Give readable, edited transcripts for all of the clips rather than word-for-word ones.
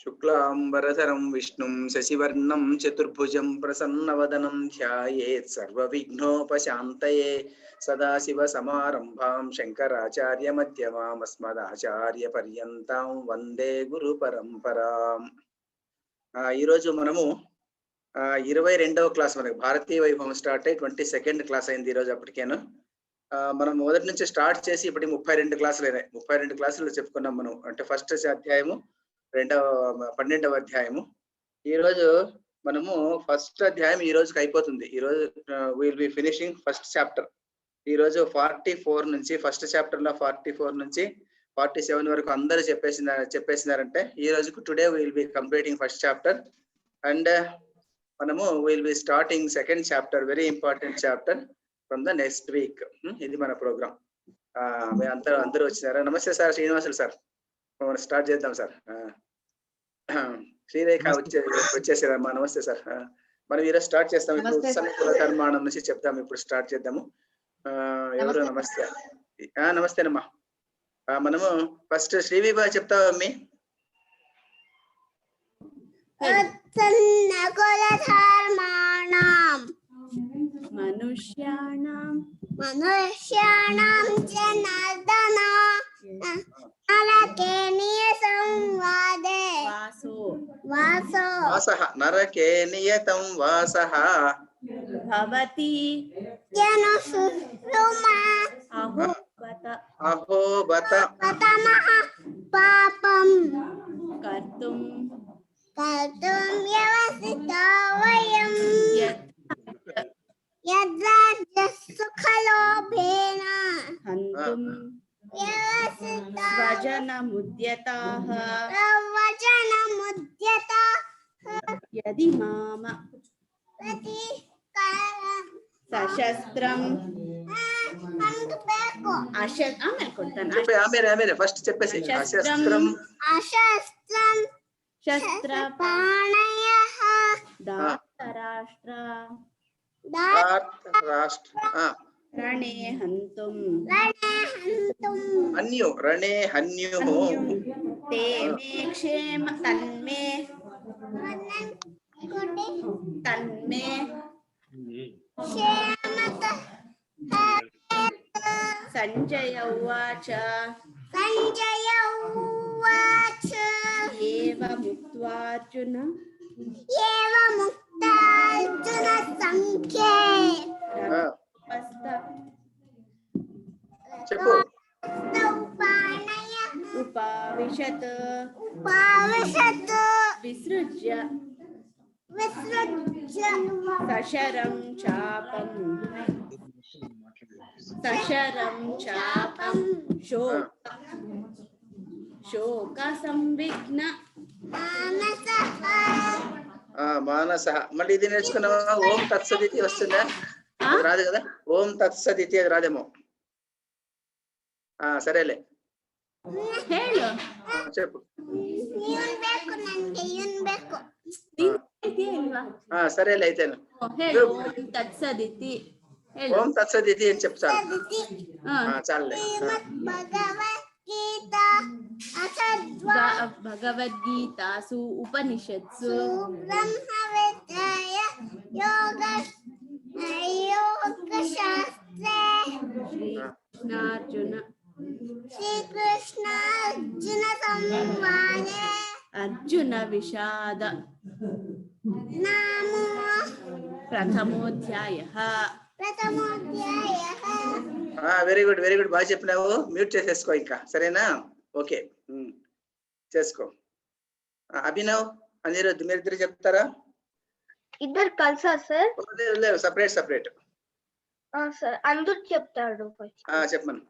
శుక్లాంబరధరం విష్ణుం శశివర్ణం చతుర్భుజం ప్రసన్నవదనం ధ్యాయేత్ సర్వవిఘ్నోపశాంతయే సదాశివ సమారంభాం శంకరాచార్య మధ్యమాం అస్మదాచార్య పర్యంతం వందే గురు పరంపరాం. ఈరోజు మనము 22వ క్లాస్, మనకి భారతీయ వైభవం స్టార్ట్ అయ్యి 22nd క్లాస్ అయింది ఈరోజు. అప్పటికేను మనం మొదటి నుంచి స్టార్ట్ చేసి ఇప్పటికి 32 క్లాసులు అయినాయి. 32 క్లాసులు చెప్పుకున్నాం మనం. అంటే ఫస్ట్ అధ్యాయము, 12వ అధ్యాయము. ఈరోజు మనము ఫస్ట్ అధ్యాయం ఈ రోజుకి అయిపోతుంది. ఈరోజు will be finishing first chapter. ఈరోజు 44 నుంచి, ఫస్ట్ చాప్టర్ లో 44 నుంచి 47 వరకు అందరూ చెప్పేసినారంటే ఈ రోజుకు today will be completing first chapter and మనము will be starting second chapter, very important chapter from the next week. ఇది మన ప్రోగ్రామ్. అందరూ వచ్చినారా? నమస్తే సార్, శ్రీనివాసులు సార్. మనం స్టార్ట్ చేద్దాం సార్. శ్రీరేఖ వచ్చేసారమ్మా. నమస్తే సార్. మనం ఈరోజు స్టార్ట్ చేస్తాం. ఇప్పుడు కులకర్మాణం నుంచి చెప్తాము. ఇప్పుడు స్టార్ట్ చేద్దాము. ఎవరు? నమస్తే. నమస్తేనమ్మా. మనము ఫస్ట్ శ్రీవిభా చెప్తావా అమ్మి? మనుష్యాణం జనార్దన నరకేనియ సంవాదే వాసః నరకేనియతం వాసః భవతి జనుసుమా అహో బత తమః పాపం కర్తుం వ్యవసితా వయం యద్రాజ్యసుఖలోభేన హంతుం వ్యవసితాః యది మామ సశస్త్రం ఫస్ట్ చెప్పేసి అశస్త్రం శస్త్రపాణయః ధార్తరాష్ట్ర రణే హంతుం రణే హన్యుః తే మే క్షేమ తన్మే సంజయ ఉవాచ ఏవముక్త్వార్జున సంఖ్యే చెప్పు. ఉపావిశత్ విసృజ్య సశరం చాపం శోక సంవిఘ్న మానస. మళ్ళీ ఇది నేర్చుకున్నావా? ఓం తత్సదితి వస్తుందా? రాదు కదా. ఓం తత్సదితి అది రాదేమో. సరేలే చెప్పు. సరేలే అయితే ఓం తత్సదితి అని చెప్తాను. చాలే. భగవద్గీతాసు ఉపనిషత్సు శ్రీకృష్ణార్జున సంవాదే అర్జున విషాద ప్రథమోధ్యాయః. Very good, very good. బాగా చెప్పినావు. మ్యూట్ చేసేసుకో ఇంకా, సరేనా? ఓకే, చేసుకో. అభినవ్, అనిరుద్ధ్, మీరిద్దరు చెప్తారా? ఇద్దరు కలిసా సార్? లేదు, సపరేట్. సార్ అందరూ చెప్తాడు. చెప్పమను.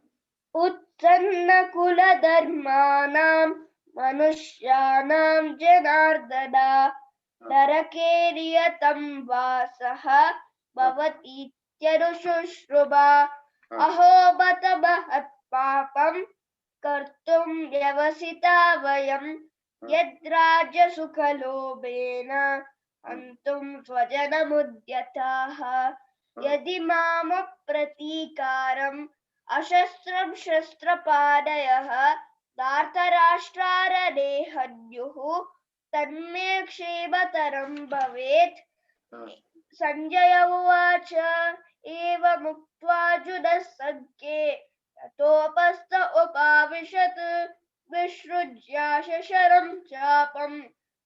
ఉత్సన్న కుల ధర్మానాం మనుష్యానాం జనార్దన నరకేరియతం వాసః భవతీత్యనుశుశ్రుమా అహో బత మహత్ పాపం కర్తుం వ్యవసితా వయం యద్రాజ్యసుఖలోభేన హంతుం స్వజనముద్యతాః యది మామ ప్రతీకారం అశస్త్రం శస్త్రపాణయః धार्तराष्ट्रारणे हन्युः तन्मे क्षेमतरं भवेत्। संजय उवाच एवमुक्त्वार्जुनः सङ्ख्ये ततोपस्थ उपाविशत् विसृज्याशशरं चापं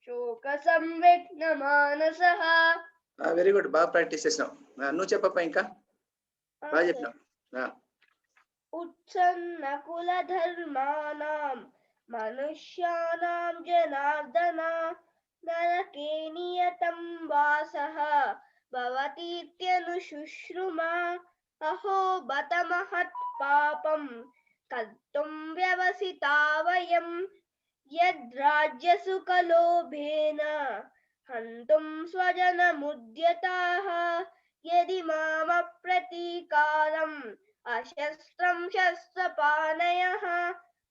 शोकसंविघ्नमानसः. వెరీ గుడ్, బాగా ప్రాక్టీస్ చేసినావు. నువ్వు చెప్పప్ప ఇంకా బాగా చెప్పినావు. उत्सन्नकुलधर्माणां मनुष्याणां जनार्दन नरके नियतं वासः भवतीत्यनुशुश्रुमा अहो बत महत्पापं कर्तुं व्यवसिता वयं यद्राज्यसुखलोभेन हन्तुं स्वजनमुद्यताः यदि मामप्रतीकारम् अशस्त्रं शस्त्रपाणयः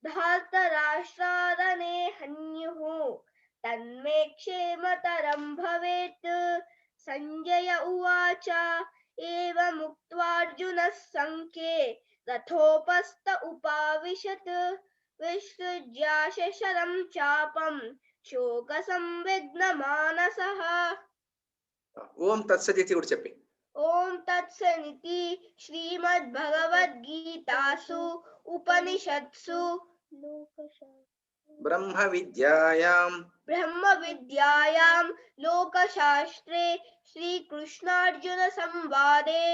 धार्तराष्ट्रारणे हन्युः तन्मे क्षेमतरं भवेत्. संजय उवाच एवमुक्त्वार्जुनः सङ्ख्ये रथोपस्थ उपाविशत् विसृज्याशशरं चापं शोकसंविघ्नमानसः. ఓం తత్సదితి కూడా చెప్పి. ओम तत्सदिति श्रीमद्भगवद्गीतासु उपनिषत्सु ब्रह्म विद्यायां लोकशास्त्रे श्रीकृष्णार्जुन संवादे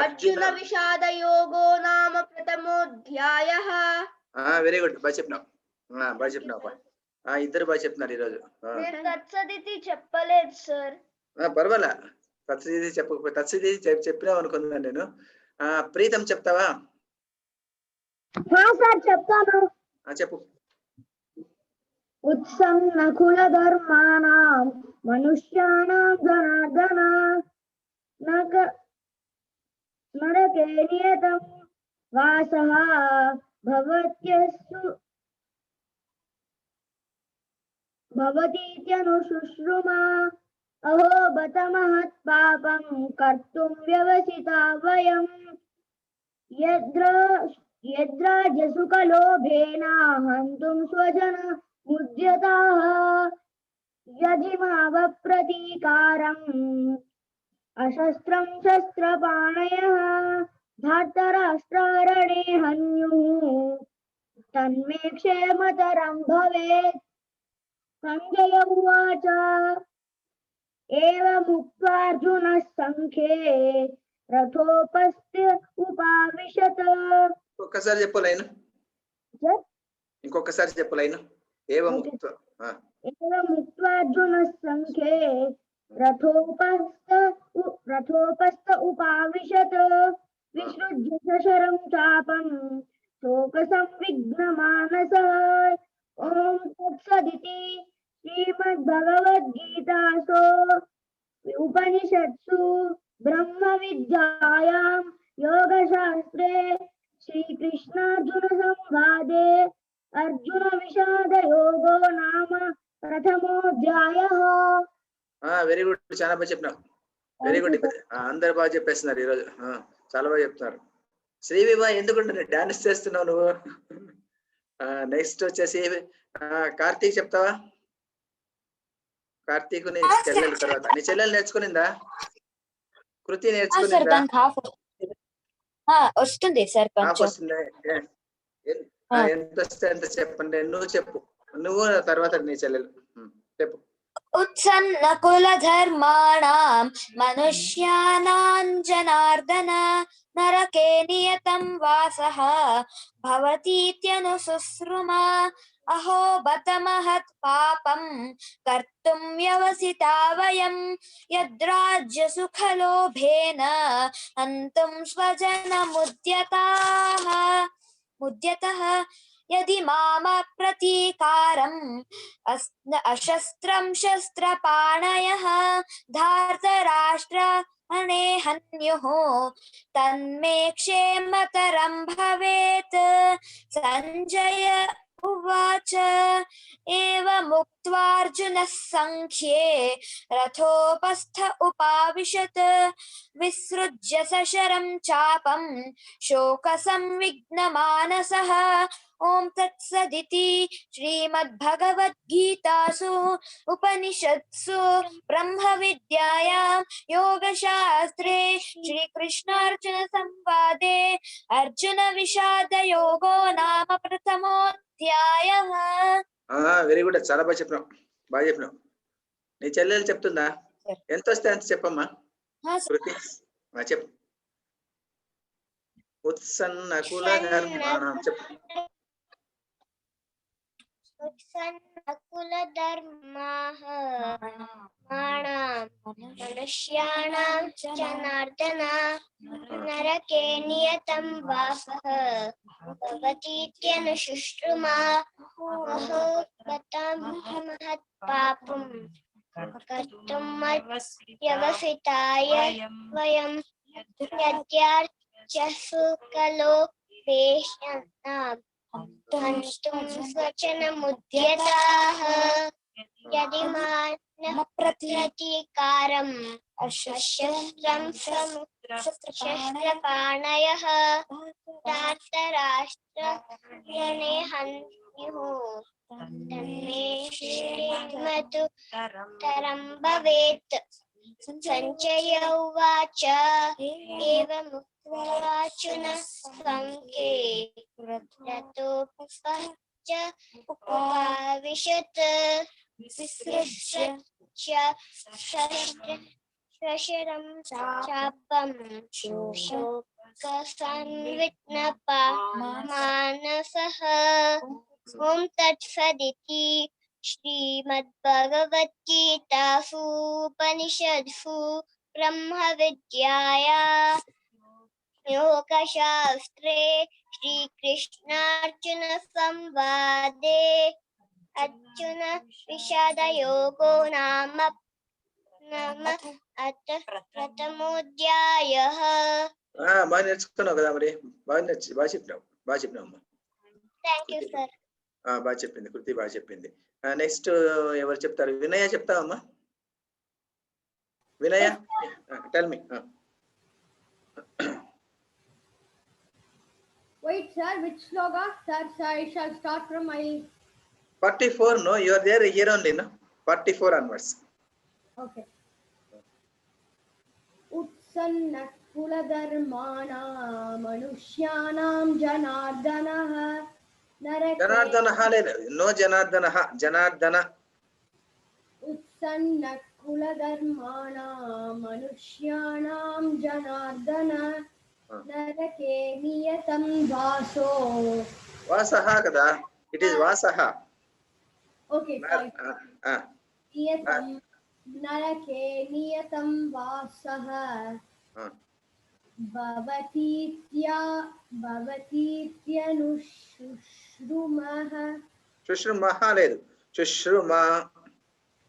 अर्जुन विषाद योगो नाम प्रथमोऽध्यायः. వెరీ గుడ్, బాగా చెప్పినావు. ఇద్దరు బాగా చెప్తున్నారు ఈరోజు. నేను తత్సదితి చెప్పలేదు సార్. పర్వాలా, తత్సదితి చెప్పకపోతే తత్సదితి చెప్పినావు అనుకుంటున్నాను నేను. ప్రీతం చెప్తావా? చెప్తాను. చెప్పు. उत्सन्न कुल धर्माणां मनुष्याणां जनार्दन नरके नियतं वासः भवतीत्यनुशुश्रुमा अहो बत महत्पापं कर्तुं व्यवसिता वयं यद्राज्यसुखलोभेन हन्तुं स्वजनमुद्यताः यदि मावप्रतीकारम् अशस्त्रं शस्त्रपाणयः धार्तराष्ट्रारणे हन्युः तन्मे क्षेमतरं भवेत्. संजय उवाच एवमुक्त्वार्जुनः सङ्ख्ये रथोपस्थ उपाविशत्. ఇంకొకసారి చెప్పు లైన్. ఇంకొకసారి చెప్పు లైన్. एवमुक्त्वार्जुनः सङ्ख्ये रथोपस्थ उपाविशत् विसृज्य शशरं चापं शोकसंविघ्नमानसः. ॐ तत्सदिति श्रीमद्भगवद्गीतासु उपनिषत्सु ब्रह्मविद्यायां योगशास्त्रे श्रीकृष्णार्जुन संवादे अर्जुन विषाद योगो नाम प्रथमोऽध्यायः. వెరీ గుడ్, చాలా బాగా చెప్పినావు. వెరీ గుడ్, అందరు బాగా చెప్పేస్తున్నారు ఈరోజు. చాలా బాగా చెప్తున్నారు. శ్రీవిభా, ఎందుకంటే డాన్స్ చేస్తున్నావు నువ్వు? నెక్స్ట్ వచ్చేసి కార్తీక్ చెప్తావా? కార్తీక్ నీ చెల్లెలు తర్వాత. నీ చెల్లెలు నేర్చుకునిందా? కృతి నేర్చుకునిందా? వస్తుంది సార్. ఎంత వస్తే ఎంత చెప్పండి. నువ్వు చెప్పు, నువ్వు తర్వాత నీ చెల్లెలు చెప్పు. उत्सन्न कुल धर्माणां मनुष्याणां जनार्दन नरके नियतं वासः भवतीत्यनुशुश्रुमा अहो बत महत्पापं कर्तुं व्यवसिता वयं यद्राज्यसुखलोभेन हन्तुं स्वजनमुद्यतः यदि मामप्रतीकारम् अशस्त्रं शस्त्रपाणयः धार्तराष्ट्रारणे हन्युः तन्मे क्षेमतरं भवेत्. संजय उवाच एवमुक्त्वार्जुनः सङ्ख्ये रथोपस्थ उपाविशत् विसृज्य सशरं चापं शोकसंविघ्नमानसः ॐ तत्सदिति श्रीमद्भगवद्गीतासु उपनिषत्सु ब्रह्मविद्यायां योगशास्त्रे श्रीकृष्णार्जुनसंवादे अर्जुनविषादयोगो नाम प्रथमोऽध्यायः. వెరీ గుడ్, చాలా బాగా చెప్పినావు, బాగా చెప్పినావు. నీ చెల్లెలు చెప్తుందా? ఎంత వస్తే అంత చెప్పమ్మా. కృతి చెప్పు. ఉత్సన్న కుల ధర్మాణం చెప్పు. कुलधर्माः मनुष्याणां जनार्दन नरके नियतं वासः भवतीत्यनुशुश्रुमा अहो महत्पापं कर्तुं व्यवसिताय वयं यद्यार्चसु कलोपेशनाम् हन्तुं स्वचनमुद्यताः यदि मानः प्रतीकारम् अशस्त्रं शस्त्रपाणयः धार्तराष्ट्ररणे हन्युः तन्मे श्रीमतु तरं भवेत्. सञ्जय उवाच एवमुक्त्वार्जुनः सङ्ख्ये रथोपस्थ उपाविशत् विसृज्य शशरं चापं शोकसंविघ्नमानसः ॐ तत्सदिति श्रीमद्भगवद्गीतासु उपनिषत्सु ब्रह्मविद्यायां योगशास्त्रे श्रीकृष्णार्जुनसंवादे अर्जुन विषादयोगो नाम प्रथमोऽध्यायः. బాగా నేర్చుకున్నావు కదా మరి, బాగా చెప్పినావు, బాగా చెప్పినావు అమ్మా. Thank you sir. బాగా చెప్పింది కృతి, బాగా చెప్పింది. నెక్స్ట్ ఎవరు చెప్తారు? వినయ చెప్తావమ్మా. వినయ, tell me. Wait, sir, which sloga? Sir, I shall start from my 44. No, you are there here only, no? 44 onwards. Okay. Utsanna kuladharmana manusyanam janardanah narake. Janardana, no Janardana, Janardana. Utsanna kuladharmana manusyanam janardanah narake niyatam vaso. Vasaha kada, it is Vasaha. Okay, fine. Niyatam narake niyatam vasah bhavatityanushushrumah. Shushruma ledu, Shushruma.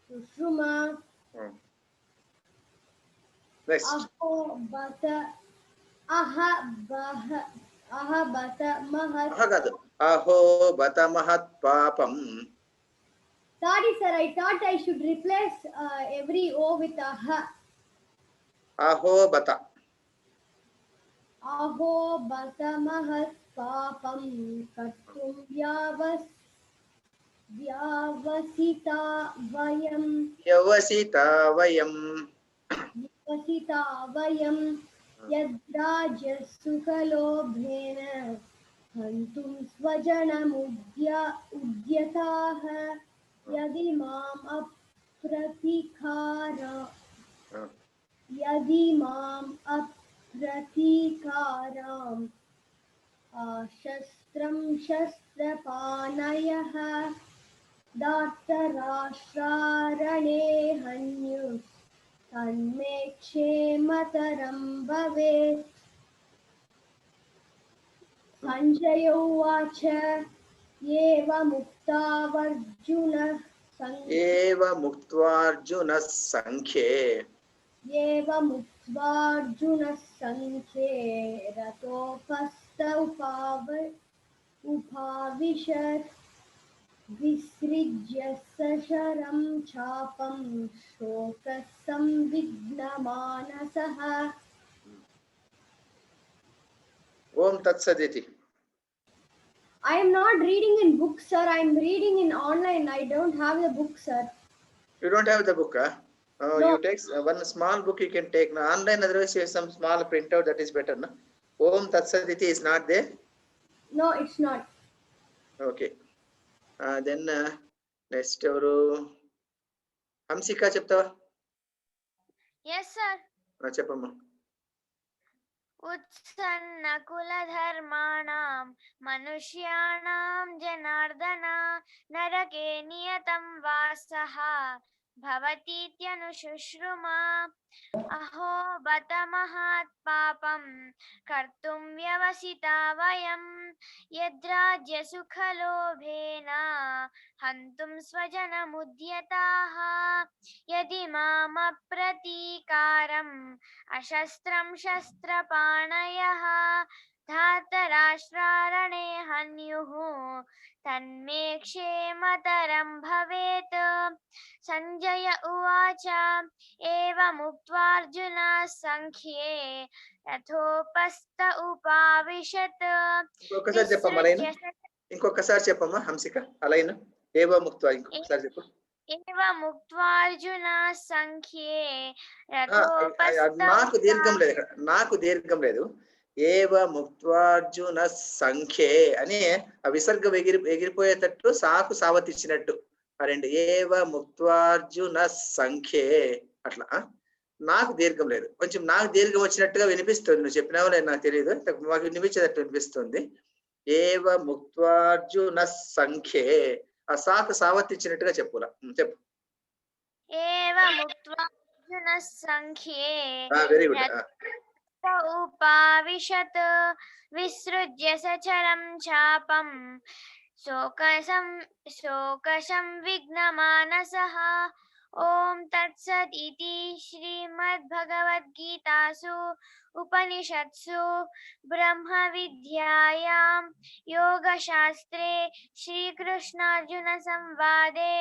Shushruma. Next. Aho bata mahat. Aho bata mahat papam. Sorry, sir. I thought I should replace every O with aha. Aho bata. Aho bata mahat papam kartum vyavasita vayam. Yavasita vayam. Yavasita vayam yadrajassu kalobhena hantum svajanam udyatah yadi mam apratikaram shastram shastrapanayah धार्तराष्ट्रारणे हन्युः तन्मे क्षेमतरं भवेत्. सञ्जय उवाच एवमुक्त्वार्जुनः सङ्ख्ये रथोपस्थ उपाविशत् विसृज्य सशरं चापं शोकसंविघ्नमानसः Om Tat Saditi. I am not reading in books, sir. I am reading in online. I don't have the book, sir. You don't have the book, huh? No. You take one small book you can take. Now, online, otherwise, you have some small printout that is better. No? Om Tat Saditi is not there. No, it's not. Okay. Then next, Hamsika చెప్తావా? Yes, sir. చెప్పమ్మా. उत्सन्नकुलधर्माणां मनुष्याणां जनार्दन नरके नियतं वासः भवतीत्यनुशुश्रुमा अहो बत महत्पापं कर्तुं व्यवसिता वयं यद्राज्यसुखलोभेन हन्तुं स्वजनमुद्यताः यदि मामप्रतीकारम् अशस्त्रं शस्त्रपाणयः धातराष्ट्रारणे हन्युः तन्मे क्षेमतरं भवेत् संजय उवाच एवमुक्त्वार्जुनः संख्ये रथोपस्थ उपाविशत् ఇంకొకసారి చెప్పమ్మా లైన్. ఇంకొకసారి చెప్పమ్మా హంసిక ఆ లైన్. ఏవ ముక్త ఇంకొకసారి చెప్పు. एवमुक्त्वार्जुनः संख्ये నాకు దీర్ఘం లేదు ఇక్కడ. నాకు దీర్ఘం లేదు. ఏవ ముక్త్వార్జున సంఖ్యే అని ఆ విసర్గం ఎగిరిపోయేటట్టు సాకు సావత్ ఇచ్చినట్టు ఆ రెండు. ఏవ ముక్త్వార్జున సంఖ్యే అట్లా. నాకు దీర్ఘం లేదు. కొంచెం నాకు దీర్ఘం వచ్చినట్టుగా వినిపిస్తుంది. నువ్వు చెప్పినావో లేదు నాకు తెలియదు. మాకు వినిపించేటట్టు వినిపిస్తుంది. ఏవ ముక్త్వార్జున సంఖ్యే ఆ సాకు సావత్ ఇచ్చినట్టుగా చెప్పులా. చెప్పు. एवमुक्त्वार्जुनः संख्ये వెరీ గుడ్. उपाविशत् विसृज्य सचरं चापं शोकसंविघ्नमानसः ॐ तत्सत् इति श्रीमद्भगवद्गीतासु उपनिषत्सु ब्रह्मविद्यायां योगशास्त्रे श्रीकृष्णार्जुनसंवादे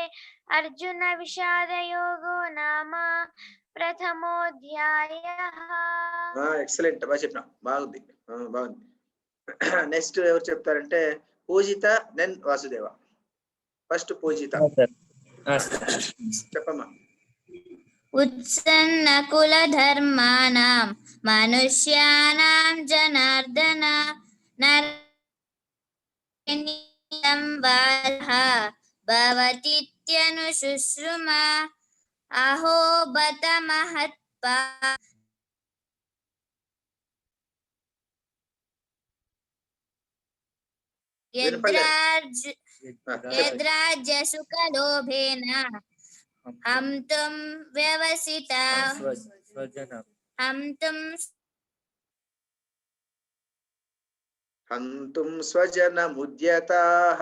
अर्जुनविषादयोगो नाम प्रथमोऽध्यायः. ఎక్సలెంట్. బాగా చెప్పినా. బాగుంది. బాగుంది. నెక్స్ట్ ఎవరు చెప్తారంటే పూజిత దెన్ వాసుదేవ. ఫస్ట్ పూజిత చెప్పమ్మా. उत्सन्नकुलधर्माणां मनुष्याणां जनार्दन नरकेनियतं वासः भवतीत्यनुशुश्रुमा अहो बत महत्पापं यद्राज्यसुखलोभेन हन्तुं व्यवसिता హంతుం స్వజనముద్యతాః.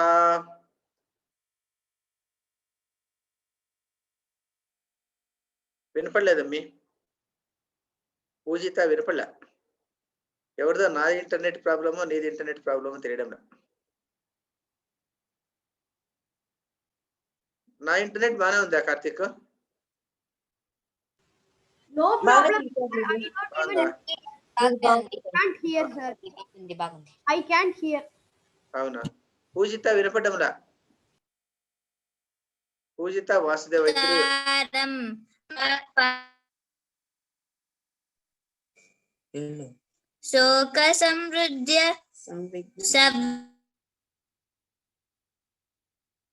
వినపడలేదమ్మీ. పూజిత వినపడలే. ఎవరిదో నా ఇంటర్నెట్ ప్రాబ్లమో నీది ఇంటర్నెట్ ప్రాబ్లమో తెలియడం. నా ఇంటర్నెట్ బాగానే ఉందా Karthik? No problem. I can't hear her. I can't hear. అవునా? పూజిత వినపడ్డంలా. పూజిత వాసుదేవ శోక సమృద్ధ్య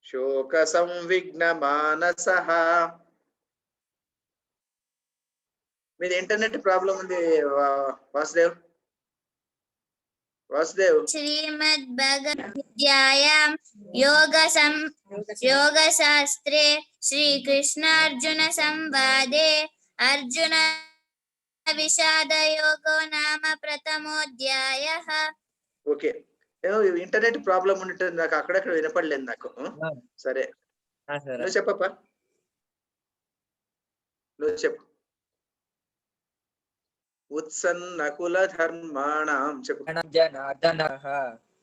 శోక సంవిఘ్న మానసః. మీది ఇంటర్నెట్ ప్రాబ్లం ఉంది వాసుదేవ్. श्रीमद्भगवद्गीतायां योगशास्त्रे श्रीकृष्णार्जुन संवादे अर्जुन विषादयोगो नाम प्रथमोऽध्यायः. ఓకే. ఇంటర్నెట్ ప్రాబ్లం ఉంటుంది. నాకు అక్కడక్కడ వినపడలేదు నాకు. సరే నువ్వు చెప్పప్పా. నువ్వు చెప్పు. उत्सन्नकुल धर्माणां जनार्दनः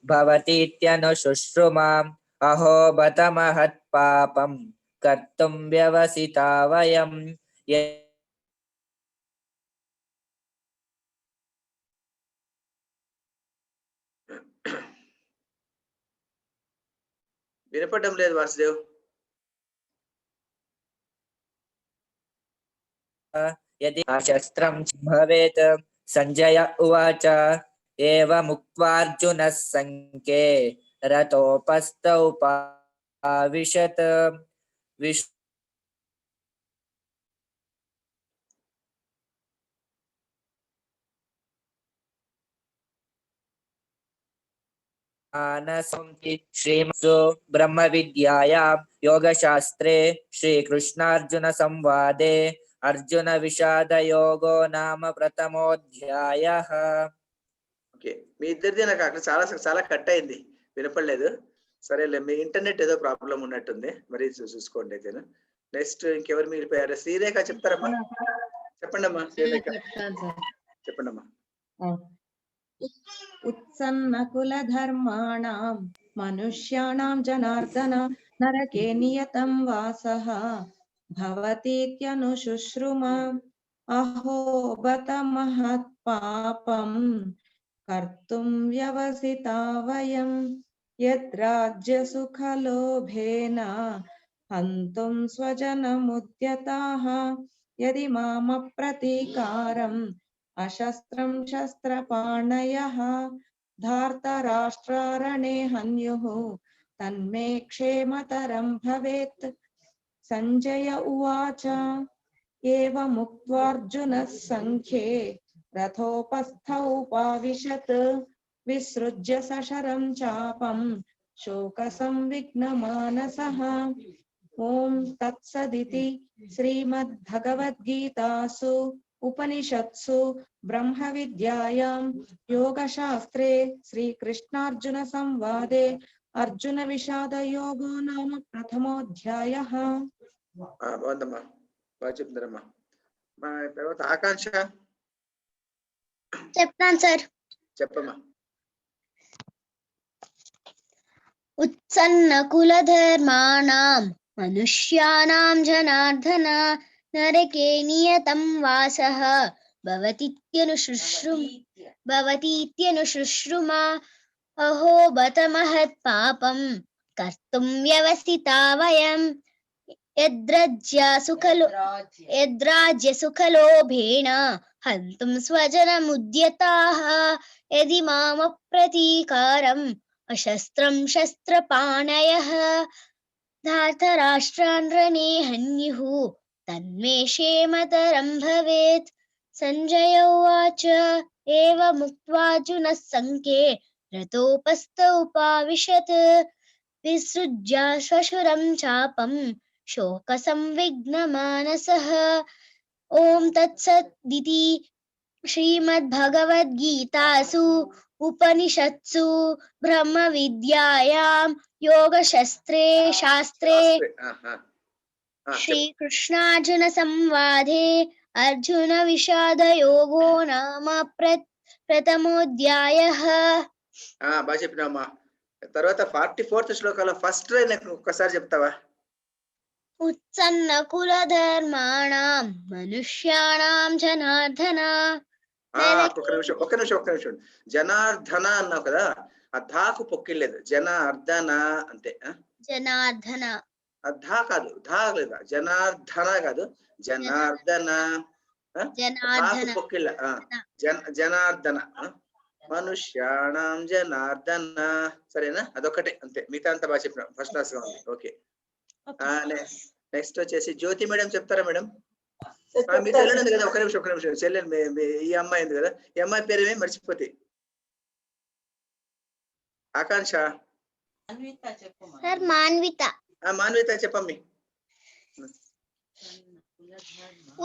भवतीत्यनुशुश्रुमाम् अहो बत महत्पापं कर्तुं व्यवसिता वयं వినపడడం లేదు వాసుదేవ్. यदि शस्त्रं भवेत्. संजय उवाच एवमुक्त्वार्जुनः सङ्ख्ये रथोपस्थ उपाविशत् श्रीमत्सु ब्रह्मविद्यायां योगशास्त्रे श्रीकृष्णार्जुन संवादे अर्जुन विषाद योगो नाम प्रथमोऽध्यायः. ఓకే, మీ ఇద్దరిది నాకు అక్కడ చాలా చాలా కట్ అయింది, వినపడలేదు. సరేలే, మీ ఇంటర్నెట్ ఏదో ప్రాబ్లం ఉన్నట్టుంది, మరి చూసుకోండి అయితే. నెక్స్ట్ ఇంకెవరు మిగిలిపోయారు? శ్రీరేఖ చెప్తారమ్మా, చెప్పండి అమ్మా. శ్రీరేఖ చెప్పండి అమ్మా. उत्सन्नकुल धर्माणां मनुष्याणां जनार्दन नरके नियतं वासः भवतीत्यनुशुश्रुम अहो बत महत्पापं कर्तुं व्यवसिता वयं यद्राज्यसुखलोभेन हन्तुं स्वजनमुद्यताः यदि मामप्रतीकारम् अशस्त्रं शस्त्रपाणयः धार्तराष्ट्रारणे हन्युः तन्मे क्षेमतरं भवेत्. संजय उवाच एवमुक्त्वार्जुनः सङ्ख्ये रथोपस्थ उपाविशत् विसृज्य सशरं चापं शोकसंविघ्नमानसः. ॐ तत्सदिति श्रीमद्भगवद्गीतासु उपनिषत्सु ब्रह्मविद्यायां योगशास्त्रे श्रीकृष्णार्जुन संवादे अर्जुन विषाद योगो नाम प्रथमोऽध्यायः. బాగుందమ్మా, బాగా చెప్తారమ్మా. మా తర్వాత ఆకాంక్ష చెప్తాను సార్. చెప్పమ్మా. ఉత్సన్న కులధర్మాణం మనుష్యానాం జనార్దన నరకే నియతం వాసః భవతీత్యనుశుశ్రుమ అహో బత మహత్పాపం కర్తుం వ్యవసితా వయం యద్రాజ్యసుఖలోభేన హంతుం స్వజనముద్యతాః యది మామప్రతీకారం అశస్త్రం శస్త్రపాణయః धार्तराष्ट्रान् रणे हन्युः तन्मे क्षेमतरं भवेत्. संजय उवाच एवमुक्त्वार्जुनः सङ्ख्ये रथोपस्थ उपाविशत् विसृज्य श्वशुरं चापं शोकसंविघ्नमानसः. ॐ तत्सदिति श्रीमद्भगवद्गीतासु उपनिषत्सु ब्रह्मविद्यायां योगशास्त्रे श्रीकृष्णार्जुन संवादे अर्जुन विषाद योगो नाम प्रथमोऽध्यायः. బాగా చెప్పినామ్మా. తర్వాత 44th శ్లోకాల ఫస్ట్ లైన్ ఒక్కసారి చెప్తావా? उत्सन्न कुलधर्माणां मनुष्याणां जनार्दन. ఒక్క నిమిషం. జనార్దన అన్నావు కదా, ఆ ధాకు పొక్కిలేదు, జనార్దన అంతే. జనార్దన ధా కాదు, ధా లేదా, జనార్దన కాదు, జనార్దన. పొక్కిళ్ళ జనార్దన, మనుష్యాణం జనార్దన. సరేనా? అదొక్కటే అంతే, మిగతా అంతా బాగా చెప్పిన, ఫస్ట్ క్లాస్ గా ఉంది. ఓకే, నెక్స్ట్ వచ్చేసి జ్యోతి మేడం చెప్తారా మేడం? మీ చెల్లెలు ఉంది కదా, ఒక్క నిమిషం చెల్లెలు, ఈ అమ్మాయి ఉంది కదా, ఈ అమ్మాయి పేరేమే మర్చిపోతే. ఆకాంక్ష మాన్విత చెప్పమ్మి.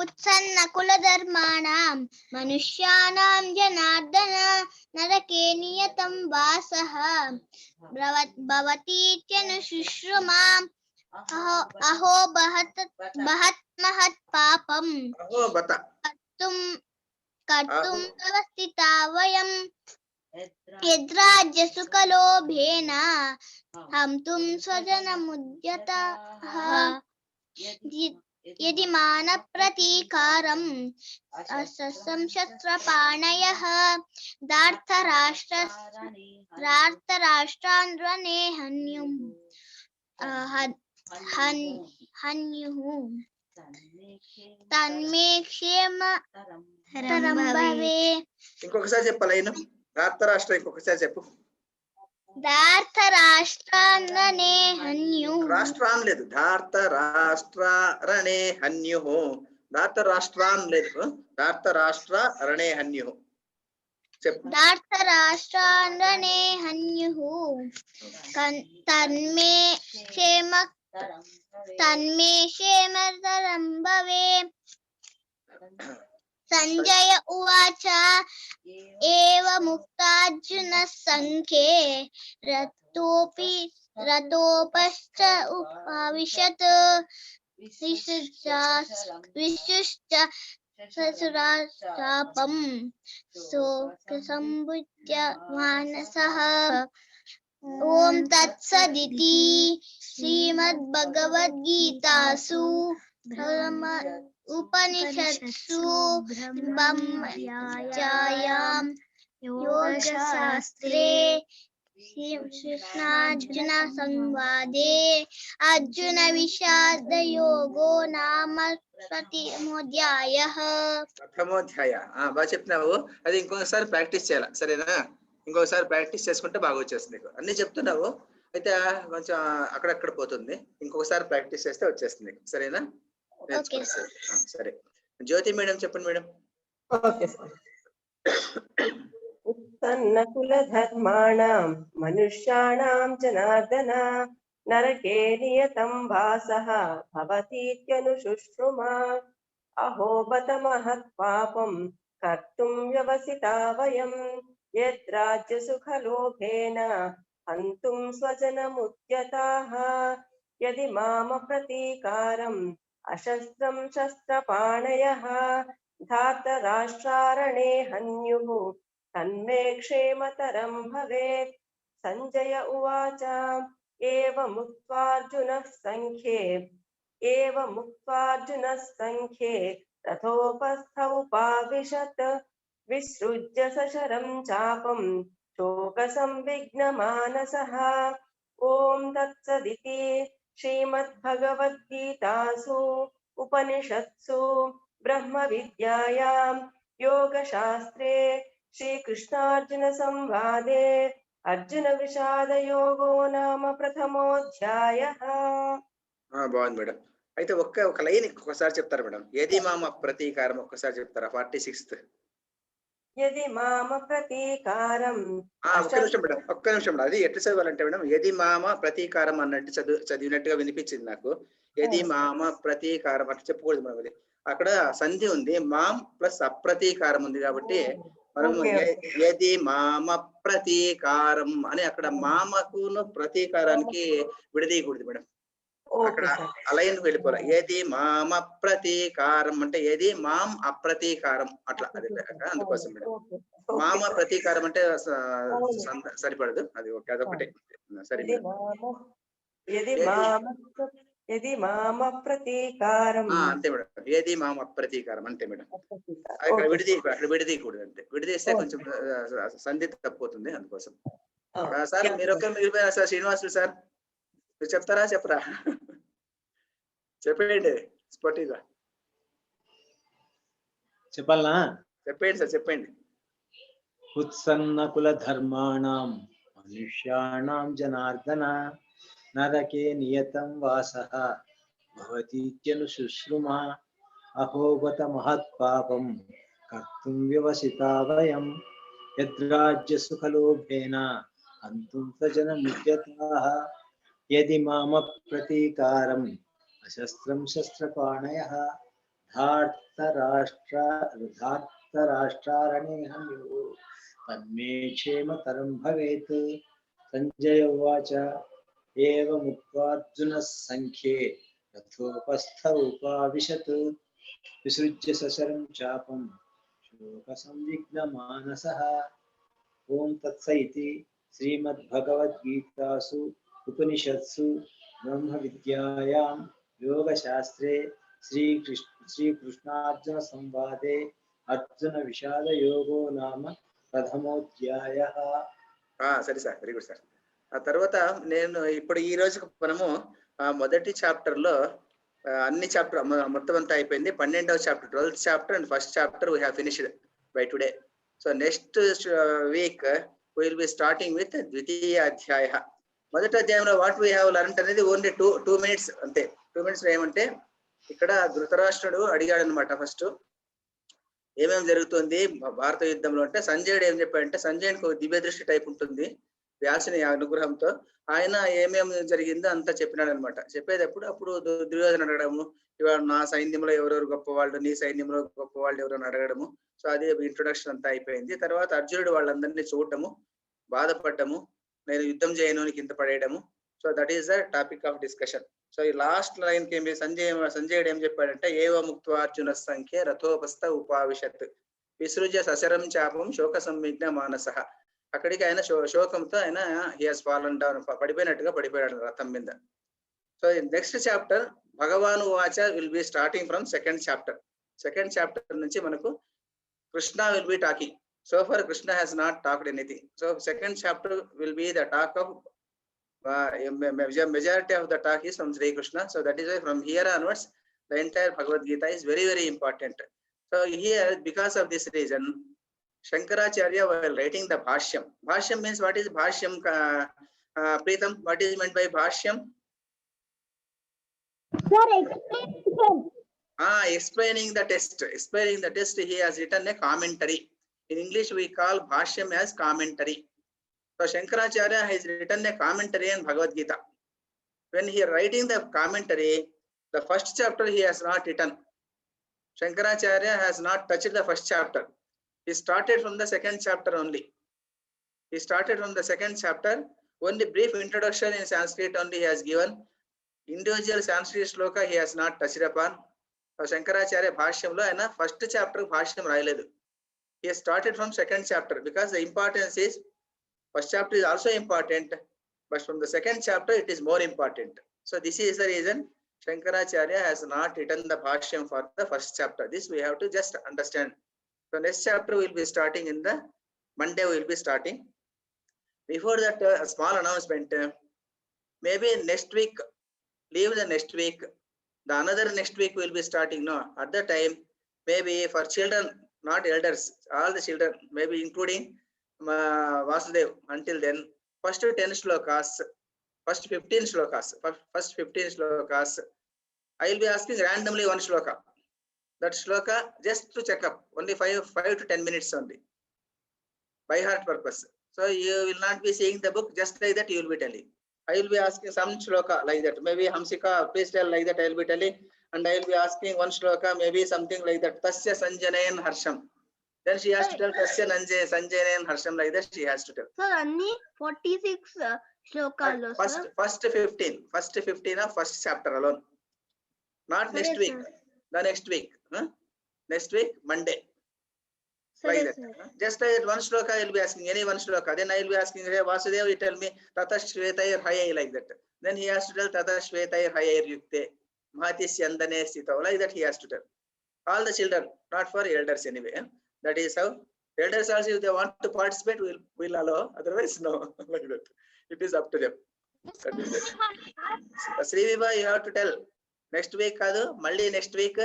उत्सन्न कुलधर्माणां मनुष्याणां जनार्दन नरके नियतं वासः भवतीत्यनुशुश्रुमा अहो महत्पापं कर्तुं व्यवस्थिता वयं यद्राज्यसुखलोभेन हन्तुं स्वजनमुद्यतः यदि मानप्रतीकारम् असस्सं शस्त्रपाणयः धार्तराष्ट्रान् रणे हन्युः तन्मे क्षेमतरं भवेत्. ఇంకొకసారి చెప్పాలి లైన్ రాష్ట్ర ఇంకొకసారి చెప్పు. धार्तराष्ट्रान् रणे हन्युः. రాష్ట్రాన్ లేదు, ధార్త రాష్ట్ర రణే హన్యు. ధార్త రాష్ట్రాన్ లేదు, ధార్త రాష్ట్ర రణే హన్యు చెప్పు. धार्तराष्ट्रान् रणे हन्युः तन्मे क्षेमतरं भवेत्. संजय उवाच एवमुक्तार्जुनः सङ्ख्ये रतोपश्च उपाविशत् विशुश्च ससुराशापं शोकसम्भुत्य मानसः. ॐ तत्सदिति श्रीमद्भगवद्गीतासु उपनिषत्सु ब्रह्मविद्यायां योगशास्त्रे श्रीकृष्णार्जुन संवादे अर्जुन विषाद योगो नाम प्रथमोऽध्यायः. ప్రథమోధ్యాయ బాగా చెప్పినావు. అది ఇంకొకసారి ప్రాక్టీస్ చేయాలి, సరేనా? ఇంకొకసారి ప్రాక్టీస్ చేసుకుంటే బాగా వచ్చేస్తుంది. నీకు అన్ని చెప్తున్నావు, అయితే కొంచెం అక్కడక్కడ పోతుంది. ఇంకొకసారి ప్రాక్టీస్ చేస్తే వచ్చేస్తుంది, సరేనా? సరే, జ్యోతి మేడం చెప్పండి మేడం. Okay sir. उत्पन्नकुलधर्माणां मनुष्याणां जनार्दन नरके नियतं वासः भवतीत्यनुशुश्रुमा अहो बत महत्पापं कर्तुं व्यवसिता वयं यद्राज्यसुखलोभेन हन्तुं स्वजनमुद्यताः यदि मामप्रतीकारम् अशस्त्रं शस्त्रपाणयः धार्तराष्ट्रारणे हन्युः तन्मे क्षेमतरं भवेत्. संजय उवाच एवमुक्त्वार्जुनः संख्ये रथोपस्थ उपाविशत् विसृज्य सशरं चापं शोकसंविघ्नमानसः. ॐ तत्सदिति श्रीमद्भगवद्गीतासु उपनिषत्सु ब्रह्मविद्यायां योगशास्त्रे श्रीकृष्णार्जुन संवादे अर्जुन विषाद योगो नाम प्रथमोऽध्यायः. బాగుంది మేడం. అయితే ఒక లైన్ ఒక్కసారి చెప్తారు మేడం. ఏది మామ ప్రతీకారం ఒక్కసారి చెప్తారా? 46th. यदि माम प्रतीकारं ఒక్క నిమిషం మేడం, ఒక్క నిమిషం మేడం. అది ఎట్లా చదవాలంటే మేడం, యది మామ ప్రతీకారం అన్నట్టు చదివినట్టుగా వినిపించింది నాకు. యది మామ ప్రతీకారం అట్లా చెప్పకూడదు మేడం. అది అక్కడ సంధి ఉంది, మాం ప్లస్ అప్రతీకారం ఉంది కాబట్టి మనం యది మామ ప్రతీకారం అని అక్కడ మామకును ప్రతీకారానికి విడదీయకూడదు మేడం. అక్కడ అలైన్ వెళ్ళిపోవాలి. ఏది మామ ప్రతీకారం అంటే ఏది మాం అప్రతీకారం అట్లా, అది అందుకోసం మేడం. మామ ప్రతీకారం అంటే సరిపడదు, అది ఓకే, అదొకటి సరే. यदि माम प्रतीकारं అంతే మేడం. ఏది మామ ప్రతీకారం అంటే మేడం అక్కడ విడదీయకూడదు, అంతే. విడదీస్తే కొంచెం సంధి తప్పిపోతుంది, అందుకోసం. సార్ మీరు సార్ శ్రీనివాసులు సార్, మీరు చెప్తారా చెప్పరా? చెప్పండి స్పటిగా చెప్పాలనా? చెప్పండి సార్, చెప్పండి. उत्सन्न कुल धर्माणां मनुष्याणां जनार्दन नरके नियतं वासः भवतीत्यनुशुश्रुमा अहो बत महत्पापं कर्तुं व्यवसिता वयं यद्राज्यसुखलोभेन हन्तुं स्वजनमुद्यताः यदि मामप्रतीकारम् अशस्त्रं शस्त्रपाणयः धार्तराष्ट्रारणे हन्युः तन्मे क्षेमतरं भवेत्. संजय उवाच एवमुक्त्वार्जुनः संख्ये रथोपस्थ उपाविशत् विसृज्य सशरं चापं शोकसंविघ्नमानसः. ओम तत्सइति श्रीमद्भगवद्गीतासु उपनिषत्सु ब्रह्म विद्यायां योगशास्त्रे श्रीकृष्णार्जुन संवादे अर्जुन विषाद योगो नाम प्रथमोऽध्यायः. సరే సార్, వెరీ గుడ్ సార్. ఆ తర్వాత నేను ఇప్పుడు ఈ రోజుకు మనము మొదటి చాప్టర్ లో అన్ని చాప్టర్ మొత్తం అంతా అయిపోయింది. 12వ chapter, 12th chapter and first chapter we have finished by today. So next week we will be starting with ద్వితీయ అధ్యాయ. మొదటి అధ్యాయంలో వాట్ వీ హ్యావ్ లర్న్డ్ అనేది ఓన్లీ టూ మినిట్స్ అంతే. 2 minutes ఏమంటే ఇక్కడ ధృతరాష్ట్రుడు అడిగాడు అనమాట ఫస్ట్ ఏమేమి జరుగుతుంది భారత యుద్ధంలో అంటే. సంజయుడు ఏం చెప్పాడంటే, సంజయునికి ఒక దివ్య దృష్టి టైప్ ఉంటుంది వ్యాసుని అనుగ్రహంతో. ఆయన ఏమేమి జరిగిందో అంతా చెప్పినాడు అనమాట. చెప్పేటప్పుడు అప్పుడు దుర్యోధన అడగడము, ఇవాళ నా సైన్యంలో ఎవరెవరు గొప్పవాళ్ళు, నీ సైన్యంలో గొప్పవాళ్ళు ఎవరైనా అడగడము. సో అది ఇంట్రొడక్షన్ అంతా అయిపోయింది. తర్వాత అర్జునుడు వాళ్ళందరినీ చూడటము, బాధపడటము, నేను యుద్ధం చేయను అని కింద పడేయడము. So that is the topic of discussion. So ఈ లాస్ట్ లైన్ కి సంజయుడు ఏం చెప్పాడంటే, ఏవ ముక్త్వా అర్జున సంఖ్య రథోపస్థ ఉపావిశత్ విసృజ్య సశరం చాపం శోక సంవిఘ్న మానస. అక్కడికి ఆయన శోకంతో ఆయన హి హస్ ఫాలన్ డౌన్, పడిపోయినట్టుగా పడిపోయాడు రథం మీద. సో నెక్స్ట్ చాప్టర్ భగవాను వాచ will be starting from second chapter. Second chapter నుంచి మనకు Krishna will be talking. So for Krishna has not talked anything. So second chapter will be the talk of majority of the talk is from Sri Krishna. So that is why from here onwards the entire Bhagavad Gita is very, very important. So here, because of this reason, Shankaracharya while writing the Bhashyam. Bhashyam means what is Bhashyam? Preetham, what is meant by Bhashyam? Sir, explain. Explaining the text. Explaining the text, he has written a commentary. In English we call Bhashyam as commentary. So Shankaracharya has written a commentary on Bhagavad Gita. When he is writing the commentary, the first chapter he has not written. Shankaracharya has not touched the first chapter. He started from the second chapter only. He started from the second chapter. Only brief introduction in Sanskrit only he has given. Individual Sanskrit shloka he has not touched upon. So Shankaracharya Bhashyamlo ayana first chapter Bhashyam rayaledu. He has started from second chapter because the importance is, first chapter is also important, but from the second chapter it is more important. So this is the reason Shankaracharya has not written the Bhashyam for the first chapter. This we have to just understand. So next chapter will be starting in the Monday. We will be starting. Before that, a small announcement. Maybe next week, leave the next week. The another next week will be starting. No, at the time, maybe for children, not elders, all the children, maybe including Vasudev. Until then, first 10 shlokas, first 15 shlokas, first 15 shlokas, I will be asking randomly one shloka. That shloka just to check up, only 5 to 10 minutes only, by heart purpose. So you will not be seeing the book, just like that you will be telling. I will be asking some shloka like that, maybe Hamsika, please tell like that, I will be telling, and I will be asking one shloka, maybe something like that, Tasya Sanjanayan Harsham. Then she has to tell Tasya Sanjanayan Harsham, like that she has to tell. Sir, only 46 shlokas. First 15 of first chapter alone. Not next week. The next week. Next week, Monday. Like that. Just one shloka I will be asking, any one shloka. Then I will be asking, hey Vasudev, you tell me Tata Shvetayar Hayay, like that. Then he has to tell Tata Shvetayar Hayay Yukte Mahati Syandane Sita, like that he has to tell. All the children, not for elders anyway. That is how. Elders also, if they want to participate, we'll allow. Otherwise, no. Like that. It is up to them. That is it. Sri Vibha, you have to tell. Next week, Maldi next week,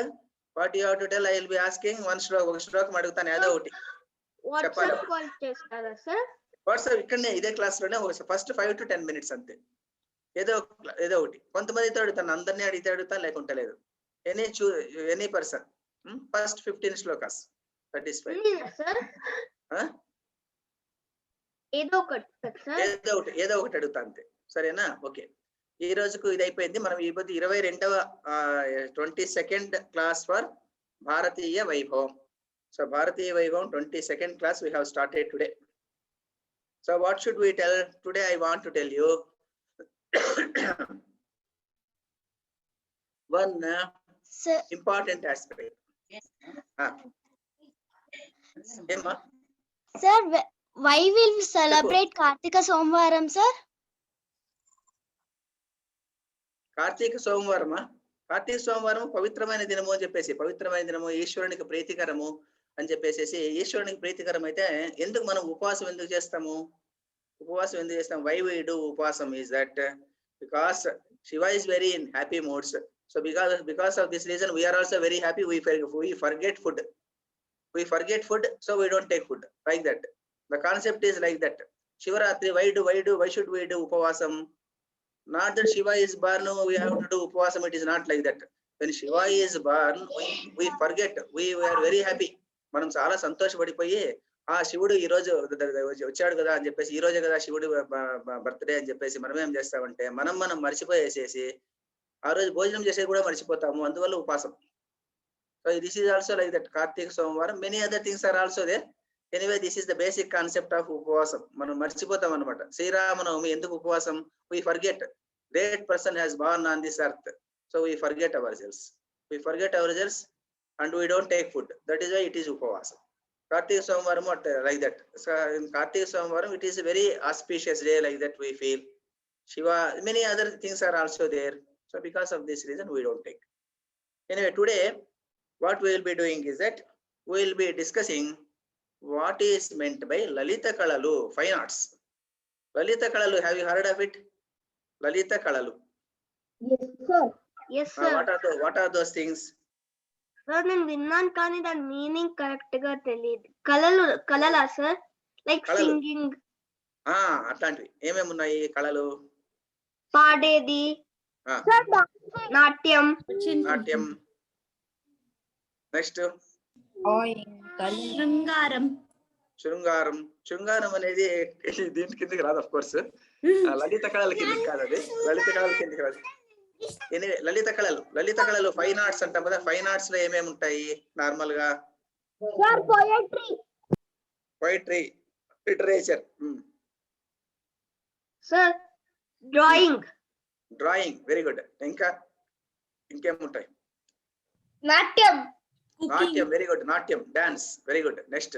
what you have to tell, I will be asking one stroke madugutane ado oti. WhatsApp call chestada sir. WhatsApp ikkane ide class lone first 5 to 10 minutes ante. Edo oti. Kontamandi adutanu, andarni adutanu lekunte ledu. Any person. First 15 shlokas. That is fine. Sir. ఏదో ఒకటి అడుగుతా అంతే. సరేనా? Okay. ఈ రోజుకు ఇది అయిపోయింది. మనం ఈ పొద్దు 22వ 22nd క్లాస్ ఫర్ భారతీయ వైభవం. సో భారతీయ వైభవం 22nd class we have started today. So what should we tell today? I want to tell you one important aspect. Sir, Why will we celebrate Kartika Somvaram, sir? Karthika సోమవారమా? Karthika సోమవారం పవిత్రమైన దినము అని చెప్పేసి, పవిత్రమైన దినము, ఈశ్వరునికి ప్రీతికరము అని చెప్పేసి, ఈశ్వరునికి ప్రీతికరం అయితే ఎందుకు మనం ఉపవాసం ఎందుకు చేస్తాము? ఉపవాసం ఎందుకు చేస్తాం? వై వి డూ ఉపవాసం is that because Shiva is very in happy moods. So because of this reason we are also very happy. We forget food. We forget food, so we don't take food. Like that. The concept is like that. Shivaratri, why should we do upavasam? Not that Shiva is born, we have to do upavasam. It is not like that. When Shiva is born, we forget. We are very happy. మనం చాలా సంతోషపడిపోయి ఆ శివుడు ఈ రోజు వచ్చాడు కదా అని చెప్పేసి, ఈ రోజే కదా శివుడు బర్త్డే అని చెప్పేసి మనం ఏం చేస్తామంటే మనం మర్చిపోయేసేసి ఆ రోజు భోజనం చేసేది కూడా మర్చిపోతాము. అందువల్ల ఉపవాసం. So this is also like that. కార్తీక సోమవారం, many other things are also there. Anyway this is the basic concept of ఉపవాసం. మనం మర్చిపోతాం అనమాట. శ్రీరామనవమి ఎందుకు ఉపవాసం? we forget great person has born on this earth, so we forget ourselves and we don't take food. That is why it is upavasa. Kartika Somvaram like that. So in Kartika Somvaram it is a very auspicious day, like that we feel. Shiva, many other things are also there. So because of this reason we don't take. Anyway, today what we will be doing is that we will be discussing what is meant by Lalita Kalalu, fine arts. Lalita Kalalu, have you heard of it? Lalita Kalalu. Yes, sir. Yes, sir. What are those things? Sir, నేను విన్నాను కానీ దాని meaning correct గా తెలియదు. కళలా sir? Like కళలు. Singing, అట్లాంటివి ఏమేమి ఉన్నాయి కళలు? పాడేది, ఆ, నాట్యం, నాట్యం. నెక్స్ట్ శృంగారం అనేది దీని కిందకి రాదు, ఆఫ్ కోర్స్. లలిత కళల కిందకి కాదు అది. లలిత కళల కిందకి రాదు. ఎనివే లలిత కళలు ఫైన్ ఆర్ట్స్ అంటాం కదా. ఫైన్ ఆర్ట్స్ లో ఏమేమి ఉంటాయి నార్మల్ గా? Poetry, literature, sir drawing, very good. ఇంకేముంటాయి? నాట్యం, వెరీ గుడ్. నాట్యం, dance, very good. Next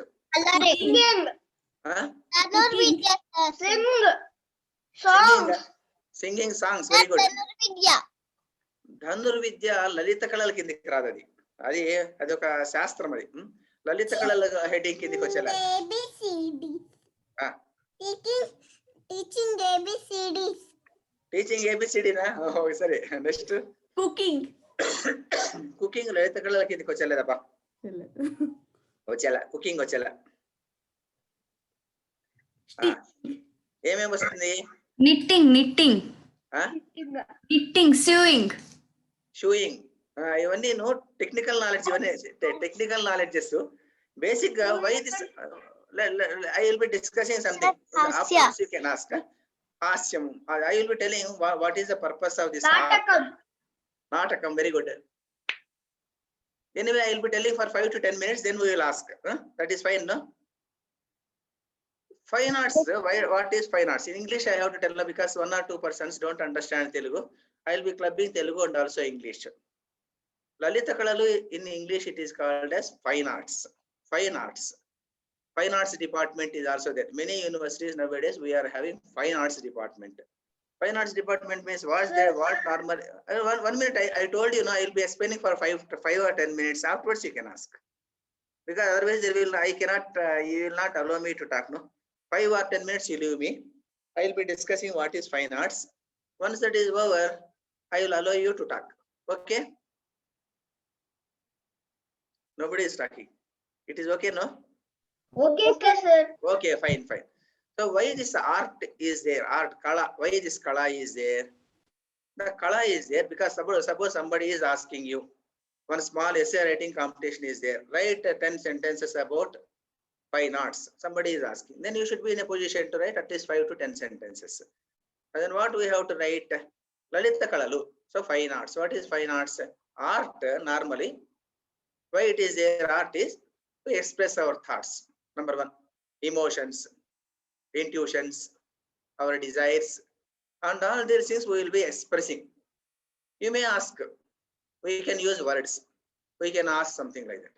singing, songs, very good. ధనుర్విద్య లలిత కళల కిందికి రాదు. అది ఒక శాస్త్రం. అది లలిత కళల హెడ్డింగ్ కిందికి వచ్చేలా. టీచింగ్ ఏబిసిడీనా? సరే. నెక్స్ట్ కుకింగ్ లలిత కళల కిందికి వచ్చేలేదబ్బా. కుకింగ్ వచ్చేలా. ఏమేమి వస్తుంది? షూయింగ్, ఇవన్నీ టెక్నికల్ నాలెడ్జ్. ఇవన్నీ టెక్నికల్ నాలెడ్జెస్. బేసిక్ గా why this I will be discussing something. Afterwards you can ask. Hasyam. I will be telling what is the purpose of this. Natakam, very good. Anyway, I will be telling for 5 to 10 minutes, then we will ask. That is fine, no? Fine arts. What is fine arts? In English, I have to tell because 1 or 2 persons don't understand Telugu. I will be clubbing Telugu and also English. Lalita Kalalu, in English, it is called as fine arts. Fine arts. Fine arts department is also there. Many universities nowadays we are having fine arts department. Fine arts department means what normal. One minute, I told you, I will be explaining for 5 or 10 minutes. Afterwards you can ask, because otherwise you will not allow me to talk. No, 5 or 10 minutes you leave me. I will be discussing what is fine arts. Once that is over, I will allow you to talk. Okay? Nobody is talking. It is okay, no? Okay, sir. Okay, fine. So why this art is there? Art, kala. Why this kala is there? The kala is there because suppose somebody is asking you, one small essay writing competition is there. Write 10 sentences about fine arts. Somebody is asking. Then you should be in a position to write at least 5 to 10 sentences. And then what we have to write? Lalita Kalalu. So fine arts. What is fine arts? Art normally, why it is there? Art is to express our thoughts. Number 1, emotions, intuitions, our desires, and all these things we will be expressing. You may ask, we can use words, we can ask something like that.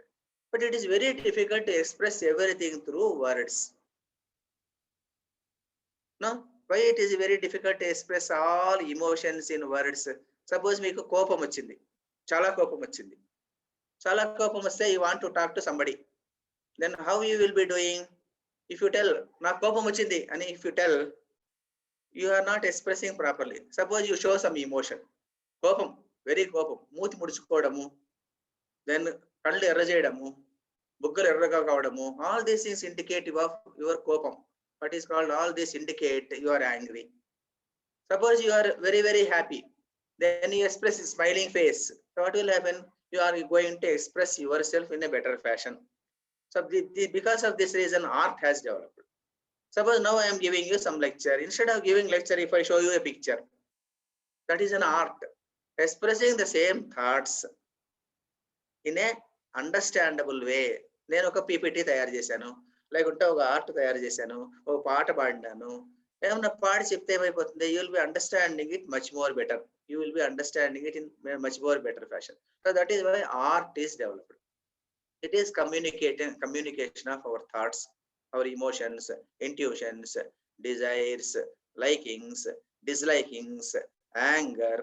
But it is very difficult to express everything through words. No, why it is very difficult to express all emotions in words? Suppose మీకు కోపం వచ్చింది, చాలా కోపం వచ్చింది, చాలా కోపం వస్తే you want to talk to somebody, then how you will be doing? If you tell నాకు కోపం వచ్చింది అని, if you tell, you are not expressing properly. Suppose you show some emotion, కోపం, వెరీ కోపం, మూతి ముడుచుకోవడము, then కళ్ళు ఎర్ర చేయడము, బుగ్గలు ఎర్రగా కావడము, all these things indicative of your కోపం. What is called, all this indicate you are angry. Suppose you are very, very happy, then you express a smiling face. So what will happen? You are going to express yourself in a better fashion. So because of this reason, art has developed. Suppose now I am giving you some lecture. Instead of giving lecture, if I show you a picture, that is an art. Expressing the same thoughts in a understandable way. నేను ఒక PPT తయారు చేశాను, లేకుంటే ఒక art తయారు చేశాను, ఒక పాట పాడినాను, ఏమన్నా పాడి చెప్తే ఏమైపోతుంది? You will be understanding it much more better. You will be understanding it in much more better fashion. So that is why art is developed. It is communication of our thoughts, our emotions, intuitions, desires, likings, dislikings, anger,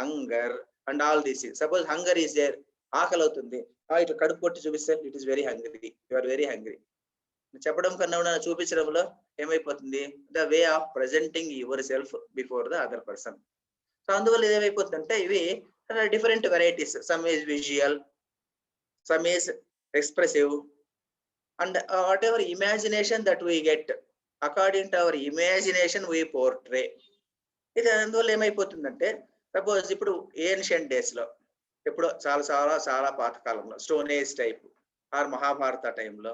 hunger, and all these things. Suppose hunger is there, ఆకలి అవుతుంది, ఇట్లా కడుపు కొట్టి చూపిస్తే it is very hungry, you are very hungry. చెప్పడం కన్నా చూపించడంలో ఏమైపోతుంది? The way of presenting yourself before the other person. So అందువల్ల ఏమైపోతుందంటే ఇవి different varieties. Some is visual, some is expressive, and whatever imagination that we get, according to our imagination we portray. ఇది అందువల్ల ఏమైపోతుందంటే, suppose ఇప్పుడు ancient days లో, ఎప్పుడో చాలా చాలా చాలా పాతకాలంలో, stone age type or Mahabharata టైంలో,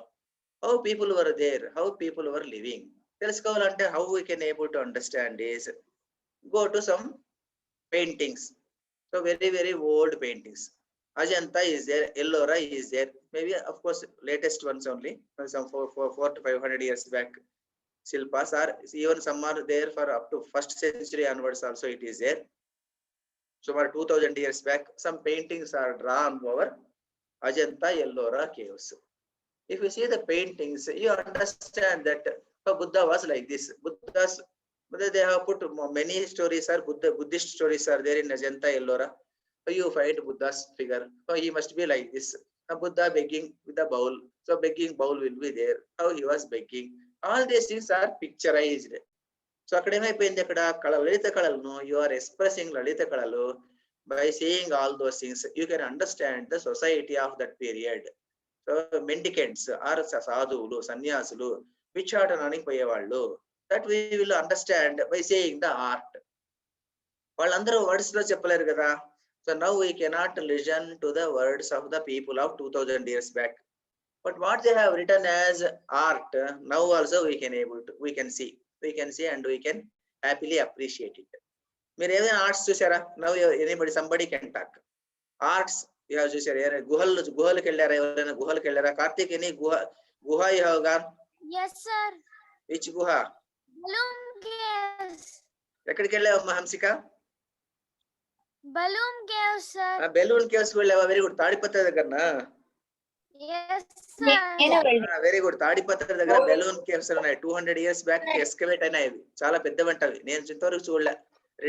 how people were there, how people were living తెలుసుకోవాలంటే how we can able to understand is go to some paintings. So very, very old paintings. Ajanta is there, Ellora is there, maybe of course latest ones only, some 400 to 500 years back. Silpas are, even some are there for up to 1st century onwards also it is there. So for 2000 years back, some paintings are drawn over Ajanta, Ellora caves. If you see the paintings, you understand that Buddha was like this. But they have put many stories, are Buddhist stories are there in Ajanta, Ellora. You find Buddha's figure. So he must be like this. A Buddha begging with a bowl. So begging bowl will be there. How he was begging. All these things are picturized. So akkademayipoyindi akkada lalita kalalnu, you are expressing lalita kalalu by seeing all those things. You can understand the society of that period. So mendicants are sadhuvulu, sannyasulu, vichadananikku poyevallu. That we will understand by seeing the art. వాళ్ళందరూ words లో చెప్పలేరు కదా. So now we cannot listen to the words of the people of 2000 years back. But what they have written as art, now also we can see and we can happily appreciate it. మీరు ఏదైనా arts చూసారా? Now somebody can talk. Arts you have చూసారా? గుహలకు వెళ్ళారా? ఎవరైనా గుహలకు వెళ్ళారా? Karthik, any గుహ you have gone? Yes sir. Which గుహ? Balloon caves. ఎక్కడికి వెళ్ళావమ్మా Hamsika? Balloon caves sir. Balloon caves వెళ్ళావా? Very good. తాడిపత్రి దగ్గరనా? Yes sir. Very good. Tadipatri దగ్గర బెలూన్ కేవ్స్ ఉన్నాయి. 200 years బ్యాక్ ఎస్కవేట్ అయినాయి. చాలా పెద్దవంటవి. నేను ఇంతవరకు చూడలే.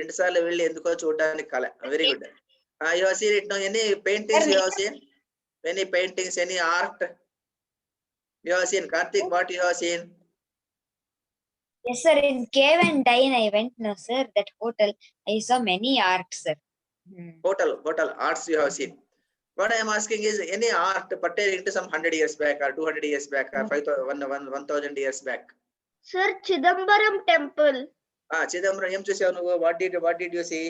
2 సార్లు వెళ్ళి ఎందుకో చూడడానికి కల. Very good. You have seen it now. Any paintings you have seen? Any paintings, any art you have seen? Karthik, what you have seen? Yes sir, in Cave and Dine I went, no sir, that hotel. I saw many arts sir. Hotel arts you have seen. What I am asking is any art pertaining to some 100 years back or 200 years back or 1000 years back. Sir, Chidambaram temple. Chidambaram em chusavu nuvu? What did you see?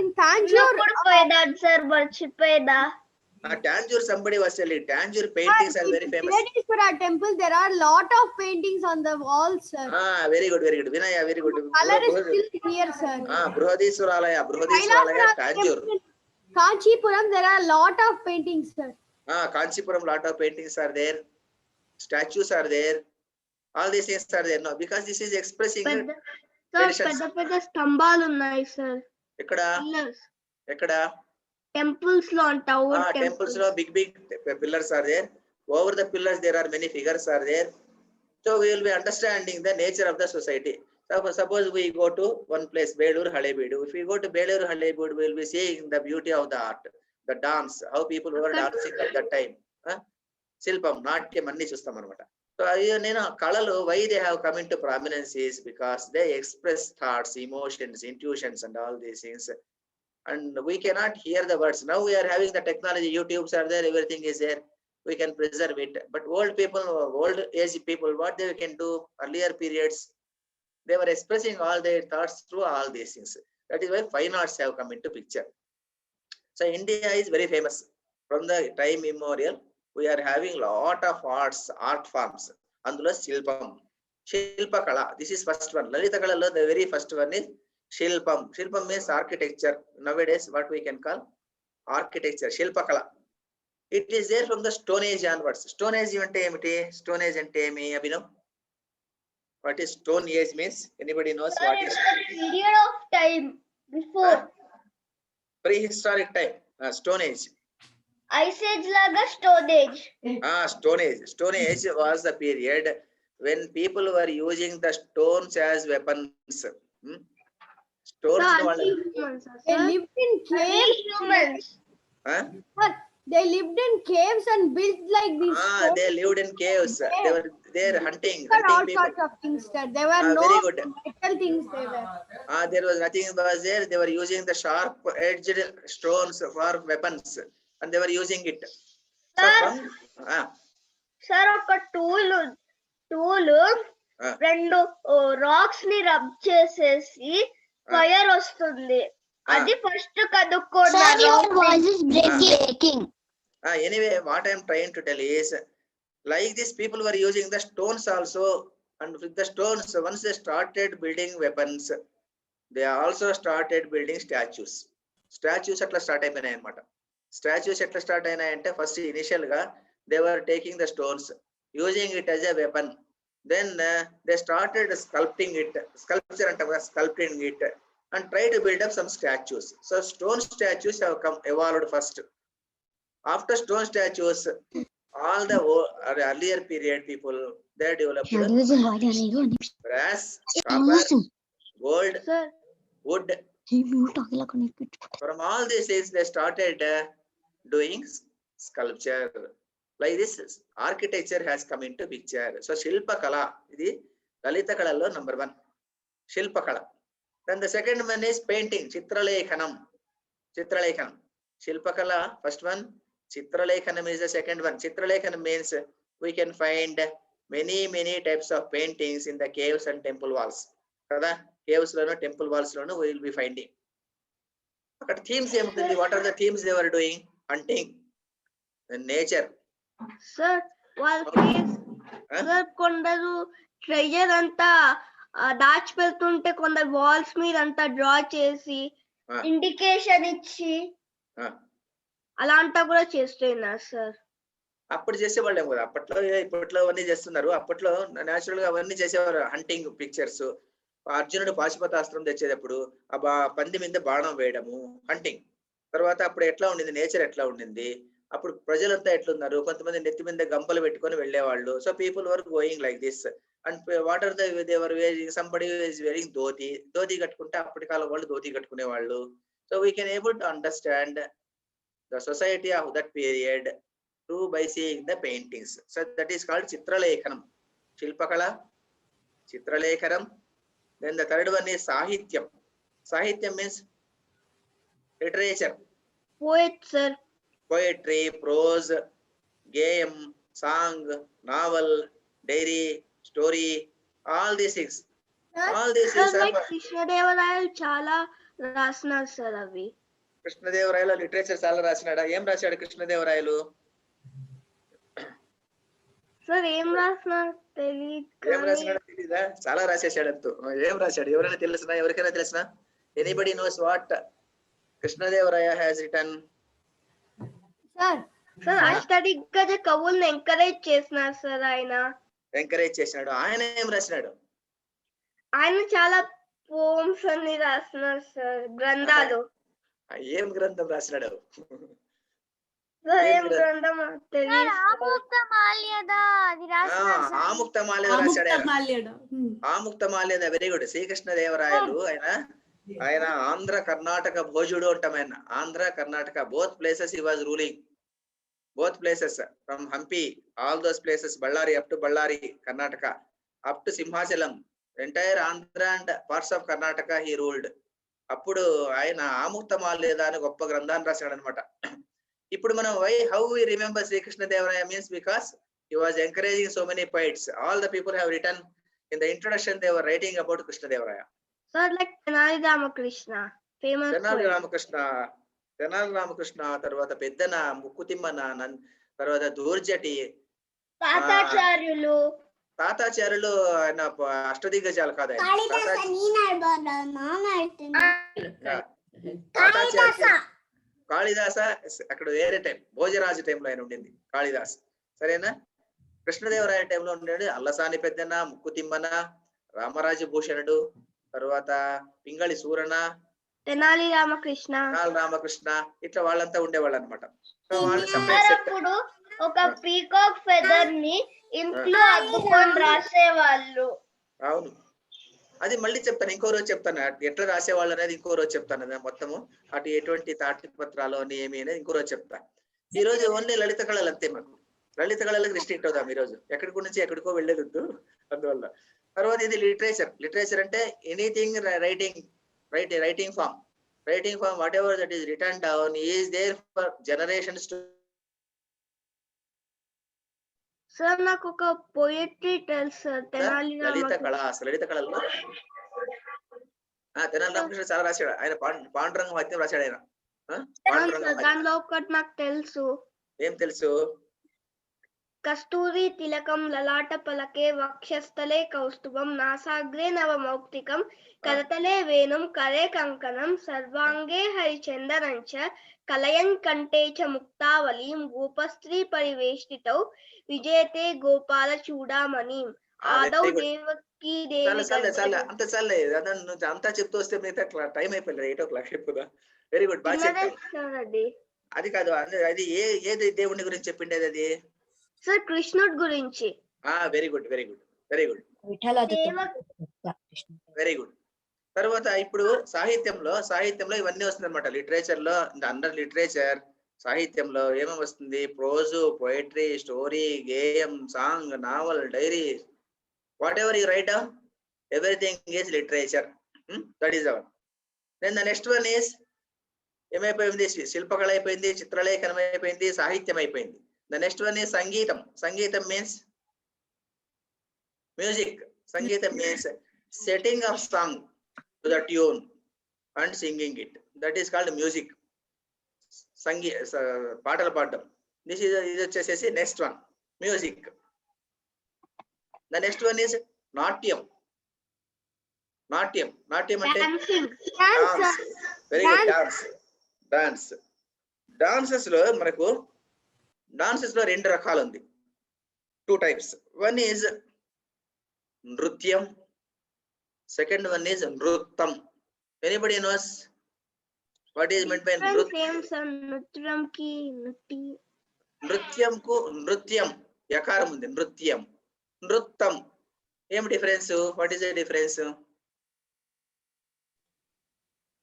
In Tanjore. Sir, Marchipeda. Tanjore, somebody was telling. Tanjore paintings are very famous. In Bharateeya temple there are lot of paintings on the walls sir. Very good. Vinaya, very good. Color is still here sir. Brihadishwaralaya Tanjore. Kanchipuram there are lot of paintings sir. Kanchipuram lot of paintings are there. Statues are there. All these things are there now because this is expressing traditions. పెద్ద స్తంభాలు ఉన్నాయి sir. ఎక్కడ? Temples lo tower temples lo big pillars are there. Over the pillars there are many figures are there. So we will be understanding the nature of the society. So Suppose we go to one place, Belur Halebeedu. If we go to Belur Halebeedu, we will be seeing the beauty of the art, the dance, how people were dancing at that time. Silpam, Natyam అన్ని చూస్తాం అనమాట. So నేను కళలు why they have come into prominence is because they express thoughts, emotions, intuitions and all these things. And we cannot hear the words. Now we are having the technology, YouTubes are there, everything is there. We can preserve it. But old people, old age people, what they can do, earlier periods, they were expressing all their thoughts through all these things. That is why fine arts have come into picture. So India is very famous. From the time immemorial, we are having lot of arts, art forms. Andulo Shilpam, Shilpakala. This is first one. Lalita Kalalo, the very first one is Shilpam. Shilpam means architecture. Nowadays, what we can call architecture. Shilpakala. It is there from the Stone Age onwards. Stone Age ante emiti? Stone Age ante emi Abhinav? What is Stone Age means? Anybody knows what is? Period of time before Prehistoric time. Stone Age. Ice Age laga Stone Age. Stone Age. Stone Age was the period when people were using the stones as weapons. Stones. They lived in caves. Humans. They lived in caves and built like these. They lived in caves. They were there hunting all people. sorts of things there. There were no very good. metal things they were. There was nothing was there. They were using the sharp edged stones for weapons, and they were using it. So from Sir, ఒక tool రెండు racks ని rub చేసేసి fire వస్తుంది. అది first కనుక్కున్నారు. Anyway, what I am trying to tell is, like this, people were using the stones also, and with the stones, once they started building weapons, they also started building statues. Statues atla start అయిపోయినాయి అన్నమాట. Statues ఎట్లా start అయినాయంటే first initial గా they were taking the stones, using it as a weapon. Then they started sculpting it, sculpture and sculpting it, and try to build up some statues. So stone statues have come evolved first. After stone statues, all the earlier period people, they developed brass, copper, gold, wood. From all these things, they started doing sculpture. Like this, architecture has come into picture. So Shilpa Kala, the Lalita Kalalo number 1. Shilpa Kala. Then the second one is painting, Chitralekhanam. Chitralekhanam. Shilpa Kala, first one. Chitralekhanam is the second one. Chitralekhanam means we can find many types of paintings in the caves and temple walls. Caves lono, temple walls lono, we will be finding. Themes, what are the themes they were doing? Hunting, nature. Sir, కొందరు treasure అంతా దాచిపెడుతుంటే కొందరు walls మీద అంతా draw చేసి indication ఇచ్చి అలా అంతా కూడా చేస్తున్నారు సార్. అప్పుడు చేసేవాళ్ళేమో కదా, అప్పట్లో ఇప్పట్లో అవన్నీ చేస్తున్నారు. అప్పట్లో న్యాచురల్ గా అవన్నీ చేసేవారు. హంటింగ్ పిక్చర్స్, అర్జునుడు పాశుపతాస్త్రం తెచ్చేటప్పుడు ఆ పంది మీద బాణం వేయడము, హంటింగ్. తర్వాత అప్పుడు ఎట్లా ఉండింది, నేచర్ ఎట్లా ఉండింది, అప్పుడు ప్రజలంతా ఎట్లున్నారు, కొంతమంది నెత్తి మీద గంపలు పెట్టుకొని వెళ్ళేవాళ్ళు. So people were going like this. And what are they were wearing, somebody is wearing dhoti కట్టుకుంటే అప్పటి కాలం వాళ్ళు ధోతి కట్టుకునే వాళ్ళు. So we can able to understand the society of that period through by seeing the paintings. So that is called Chitralekhanam. Shilpakala, Chitralekhanam. Then the third one is Sahityam. Sahityam means literature. Poetry, prose, game, song, novel, diary, story, all these things. All these things are కృష్ణదేవరాయలు చాలా రాసినారు sir. అవి కృష్ణదేవరాయలు literature చాలా రాసినాడా? ఏం రాశాడు కృష్ణదేవరాయలు? Sir ఏం రాసినాడు తెలీదా? చాలా రాసేసాడు. ఏం రాశాడు ఎవరైనా తెలుసునా? ఎవరికైనా తెలుసునా? Anybody knows what Krishnadevaraya has written? Sir అష్టదిగ్గజ కవుల్ని ఎంకరేజ్ చేసినారు సార్. ఆయన ఎంకరేజ్ చేసినాడు. ఆయన ఏం రాసినాడు? ఆయన చాలా పోమ్స్ అన్ని రాసినారు సార్, గ్రంథాలు. ఏం గ్రంథం రాసినాడు? సార్ ఏం ఏం గ్రంథం సార్ తెలియదు ఆముక్త మాల్యద అది రాసినారు సార్. ఆముక్త మాల్యద రాశాడు ఆయన. Malyada Amuktamalyada very good. Srikrishnadevarayalu ఆయన ఆంధ్ర కర్ణాటక భోజుడు అంటాం ఆయన. Andhra Karnataka both places he was ruling. both places from Hampi, all those places, Ballari up to Ballari, Karnataka, up to Simhachalam, entire Andhra and parts of Karnataka he ruled. అప్పుడు ఆయన ఆముక్తమాల్యద అని గొప్ప గ్రంథాన్ని రాశాడు అనమాట. ఇప్పుడు మనం how we remember Srikrishnadevaraya means because he was encouraging so many poets. All the people have written in the introduction, they were writing about Krishnadevaraya. Sir like Tenali Ramakrishna famous Tenali Ramakrishna తర్వాత పెద్దన ముక్కుతిమ్మన తర్వాత దూర్జటి తాతాచార్యులు ఆయన అష్టదిగ్గజాలు కాదు కాళిదాస అక్కడ వేరే టైం భోజరాజు టైంలో ఆయన ఉండింది కాళిదాస్. సరేనా? కృష్ణదేవరాయ టైంలో ఉండే అల్లసాని పెద్దన, ముక్కుతిమ్మన, రామరాజు భూషణుడు, తర్వాత పింగళి సూరన, తెనాలి రామకృష్ణ ఇట్లా వాళ్ళంతా ఉండేవాళ్ళు అనమాట. అప్పుడు ఒక పీకాక్ ఫెదర్ ని ఇంట్లో అద్దుకొని రాసేవాళ్ళు. అవును, అది మళ్ళీ చెప్తాను, ఇంకో రోజు చెప్తాను ఎట్లా రాసేవాళ్ళు అనేది. ఇంకో రోజు చెప్తాను మొత్తము అటు ఎటువంటి తాటి పత్రాలు అని ఏమి అనేది ఇంకో రోజు చెప్తా. ఈ రోజు ఓన్లీ లలిత కళలు అంతే. మాకు లలిత కళలకు రిస్ట్రిక్ట్ అవుతాం ఈ రోజు. ఎక్కడికి నుంచి ఎక్కడికో వెళ్ళేది అందువల్ల. తర్వాత ఇది లిటరేచర్ అంటే anything writing form whatever that is written down is there for generations to. Sir నాకు ఒక పోయట్రీ తెలుసు తెనాలి లలిత కళల్లో తెనాలి రామకృష్ణ చాలా రాశాడు ఆయన. పాండురంగ మహత్యం రాశాడు ఆయన. దానిలో ఒకటి నాకు తెలుసు. ఏం తెలుసు? కస్తూరి తిలకం లలాట పలకే వక్షస్థలే కౌస్తుభం నాసాగ్రే నవమౌక్తికం కరతలే వేణుం కరే కంకణం సర్వాంగే హరిచందనంచ కలయన్ కంటే చ ముక్తావలీం గోపస్త్రీ పరివేష్టితౌ విజేతే గోపాల చూడామణి ఆదౌ దేవకీ దేవి. అంతా చెప్తూ వస్తే మిగతా టైం అయిపోయింది. 8 o'clock అయిపోదా? వెరీ గుడ్, బాగా చెప్పారు. అది కాదు, అది ఏది దేవుని గురించి చెప్పిండేది అది? సార్ కృష్ణుడి గురించి. Very good. తర్వాత ఇప్పుడు సాహిత్యంలో ఇవన్నీ వస్తుంది అనమాట. లిటరేచర్ లో అండర్ లిటరేచర్ సాహిత్యంలో ఏమేమి వస్తుంది? ప్రోజు, పోయిటరీ, స్టోరీ, గేయం, song, novel, diary, whatever you write down, everything is literature. That is our. Then the next one is ఏమైపోయింది? శిల్పకళ అయిపోయింది, చిత్రలేఖనం అయిపోయింది, సాహిత్యం అయిపోయింది. The next one is Sangeetam. Sangeetam means music. Sangeetam means setting of song to the tune and singing it. That is called music. పాటలు పాడడం. ఇది వచ్చేసేసి next one music. The next one is నాట్యం. నాట్యం అంటే dance. Very good, dance. Dances లో 2 రకాలు ఉంది, 2 types. One is నృత్యం, second one is నృత్తం. Anybody knows what is meant by నృత్యం యకారం ఉంది. నృత్తం ఏం difference? What is the difference?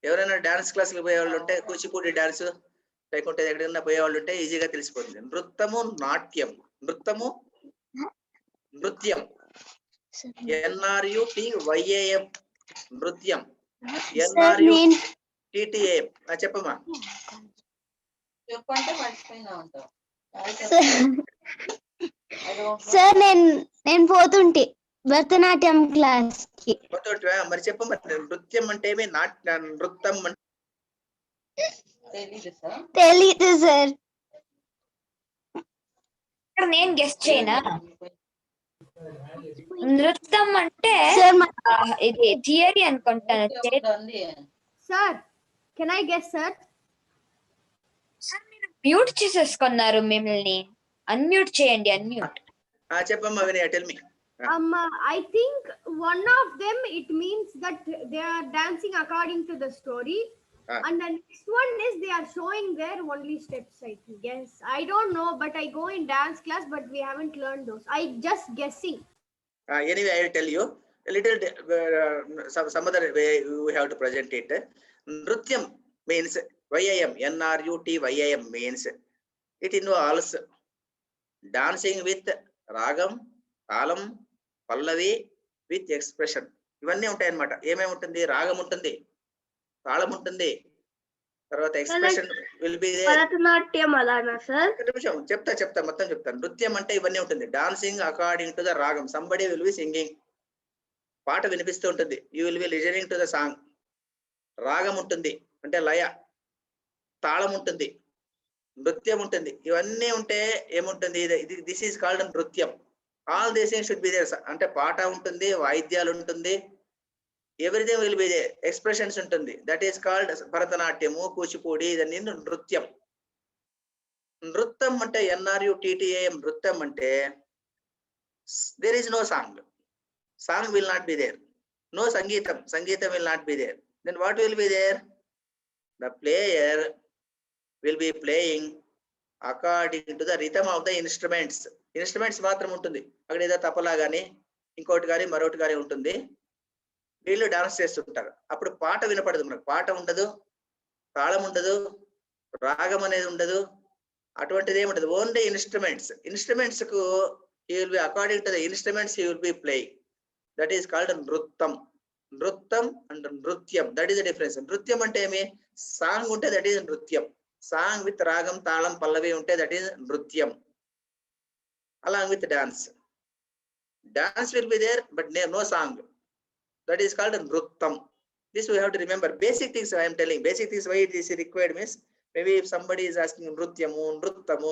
ఎవరైనా డాన్స్ క్లాసులకు పోయేవాళ్ళు ఉంటే, కూచిపూడి డాన్స్ లేకుంటే ఎక్కడైనా పోయేవాళ్ళు ఉంటే ఈజీగా తెలిసిపోతుంది. నృత్యం NRUTYAM. నృత్యం NRUTTAM. చెప్పమ్మా. సార్ నేను పోతుంటే భరతనాట్యం క్లాస్ కి. మరి చెప్పమ్మా, నృత్యం అంటే ఏమి, నృత్యం అంటే తెలీదు సార్. నేను గెస్ట్ చేయనా? నృత్యం అంటే ఇది థియరీ అనుకుంటాను. Sir can I guess sir? Sir మీరు మ్యూట్ చేసేసుకున్నారు, మిమ్మల్ని అన్మ్యూట్ చేయండి. అన్మ్యూట్. చెప్పమ్మా వినయ, tell me. I think one of them, it means that they are dancing according to the story. And the next one is they are showing their only steps, I guess. I don't know, but I go in dance class, but we haven't learned those. I just guessing. Anyway, I will tell you a little some other way we have to present it. Nrutyam means YIM, NRUTYM means it involves dancing with ragam, talam, pallavi with expression. ఇవన్నీ ఉంటాయి అన్నమాట. ఏమేమి ఉంటుంది? రాగం ఉంటుంది, తాళం ఉంటుంది, తర్వాత expression will be there. Bharatanatyam అలానా సార్? ఒక నిమిషం చెప్తా మొత్తం చెప్తాను. నృత్యం అంటే ఇవన్నీ ఉంటుంది. డాన్సింగ్ అకార్డింగ్ టు ద రాగం, సంబడి విల్ బి సింగింగ్, పాట వినిపిస్తూ ఉంటుంది, you will B listening to the song. రాగం ఉంటుంది అంటే లయ, తాళం ఉంటుంది, నృత్యం ఉంటుంది. ఇవన్నీ ఉంటే ఏముంటుంది? This is called nrityam. All these things should be there. అంటే పాట ఉంటుంది, వాయిద్యాలు ఉంటుంది, everything will be there, expressions ఉంటుంది. That is called Bharatanatyam, Kuchipudi, ఇదన్నీ నృత్యం. నృత్యం అంటే NRUTTAM, నృత్యం అంటే there is no song, song will not be there. No sangeetam, sangeetam will not be there. Then what will be there? The player will be playing according to the rhythm of the instruments. Instruments మాత్రం ఉంటుంది అక్కడ. ఏదో తపలా కానీ ఇంకోటి కానీ మరొకటి కానీ ఉంటుంది. వీళ్ళు డాన్స్ చేస్తుంటారు. అప్పుడు పాట వినపడదు మనకు. పాట ఉండదు, తాళం ఉండదు, రాగం అనేది ఉండదు, అటువంటిది ఏముంటది. Only instruments. ఇన్స్ట్రుమెంట్స్ కు he will be according to the instruments he will be playing. That is called నృత్యం. నృత్యం అండ్ నృత్యం, దట్ ఈస్ ద డిఫరెన్స్. నృత్యం అంటే ఏమి? సాంగ్ ఉంటే that is nrityam. Song with ragam, talam, pallavi ఉంటే that is nrityam. Along with dance. Dance will be there but no song. That is called nrityam. This we have to remember. Basic things I am telling. Basic things why it is required means maybe if somebody is asking nrutyamu, nruttamu,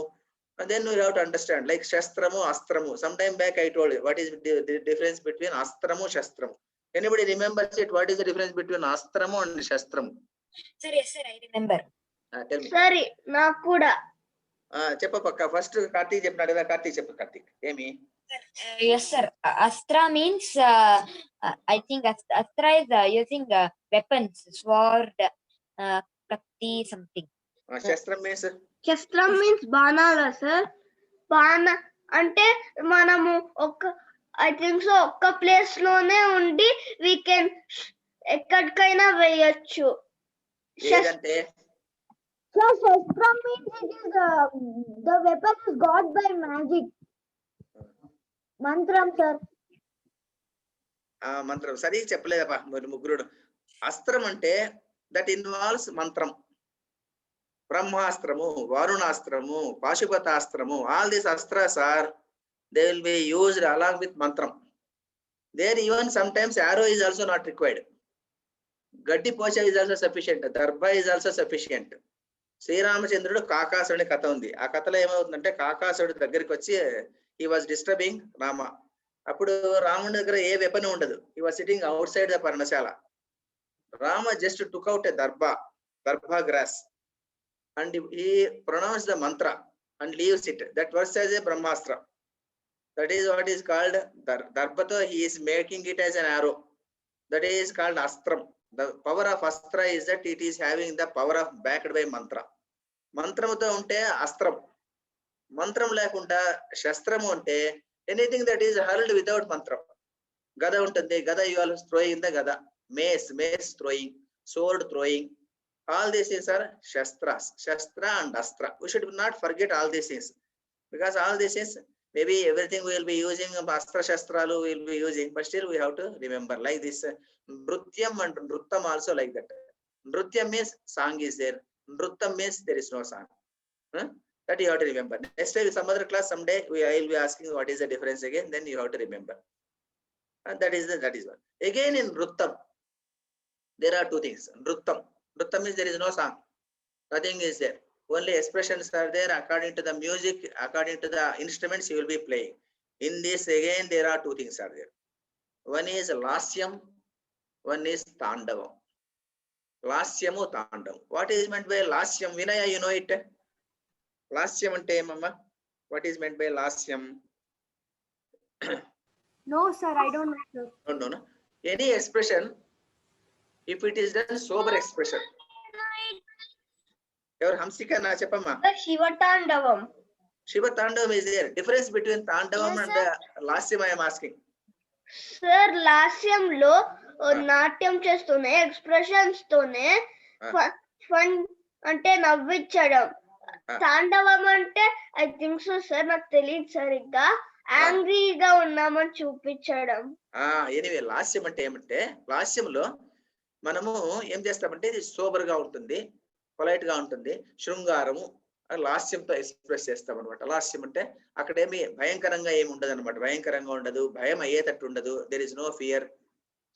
and then we have to understand like shastramu, astramu. Sometime back I told you what is the difference between astramu, shastramu. Anybody remembers it? What is the difference between astramu and shastramu? Sir, yes sir, I remember. Tell me. సరే నాకు కూడా చెప్పప్పక్క. First Karthik చెప్పినాడు కదా, కార్తీక్ చెప్పు. కార్తీక్ ఏమి? Yes sir, astra means I think astra is using weapons, sword, katti, something. శస్త్రం means? శస్త్రం means బాణాలా సార్? బాణ అంటే మనము ఐ థింక్ సో ఒక్క ప్లేస్ లోనే ఉండి వీ కెన్ ఎక్కడికైనా వేయచ్చు. ఏదంటే Sir, Shastram means it is the weapon is got by magic. Mantram, sir. మంత్రం సరిగ్గా చెప్పలేదప్పా మీరు ముగ్గురు. అస్త్రం అంటే దట్ ఇన్వాల్వ్స్ మంత్రం. బ్రహ్మాస్త్రము, వారుణాస్త్రము, పాశుపతాస్త్రము, ఆల్ దీస్ అస్త్రాస్ are they will be used along with మంత్రం. There even sometimes arrow is also not required. గడ్డి పోచ is also sufficient. దర్భ is also sufficient. శ్రీరామచంద్రుడు కాకాసుడి కథ ఉంది. ఆ కథలో ఏమవుతుందంటే కాకాసుడి దగ్గరికి వచ్చి he was disturbing రామ. అప్పుడు రాముడి దగ్గర ఏ వెపన్ ఉండదు. he was sitting outside the parnashala. Rama just took out a darbha grass and he pronounced the mantra and leaves it. That works as a brahmastra. That is what is called darbhato. He is making it as an arrow. That is called astram. The power of astra is that it is having the power of backed by mantra. మంత్రముతో ఉంటే అస్త్రం, మంత్రం లేకుండా శస్త్రము అంటే anything that is హర్ల్డ్ without మంత్రం. గద ఉంటుంది, గద you are throwing the గద. Mace throwing, sword throwing, all these things are shastras. Shastra and astra, we should not forget all these things, because all these things maybe everything we will be using, astra shastralu we will be using, but still we have to remember like this. Nrutyam and nruttam also like that. Nrutyam means song is there, nruttam means there is no song. That you have to remember. Next time some other class someday I will be asking what is the difference again, then you have to remember. And that is one. Again in nruttam there are two things. Nruttam means there is no song, nothing is there, only expressions are there according to the music, according to the instruments you will be playing. In this again there are two things are there. One is lasyam, one is tandavam. Lasyamu, tandavam. What is meant by lasyam? Vinaya, you know it? Lasyam ante mama, what is meant by lasyam? No sir, I don't know sir. No. Any expression, if it is done sober expression, Your Hamsika na Chapama. Shiva Tandavam. Shiva Tandavam is there. Difference between Tandavam Yes, and sir. Lasyam I am asking. Sir లాస్యంలో నాట్యం చేస్తూనే expressions తోనే fun అంటే నవ్వించడం. తాండవం అంటే I think so sir, నాకు తెలియదు సరిగ్గా, యాంగ్రీగా ఉన్నామని చూపించడం. ఎనివే లాస్యం అంటే ఏమంటే, లాస్యంలో మనము ఏం చేస్తామంటే ఇది సోబర్ గా ఉంటుంది, పొలైట్ గా ఉంటుంది. శృంగారము లాస్యంతో ఎక్స్ప్రెస్ చేస్తాం అనమాట. లాస్యం అంటే అక్కడ ఏమి భయంకరంగా ఏమి ఉండదు అనమాట. భయంకరంగా ఉండదు, భయం అయ్యేటట్టు ఉండదు. There is no fear,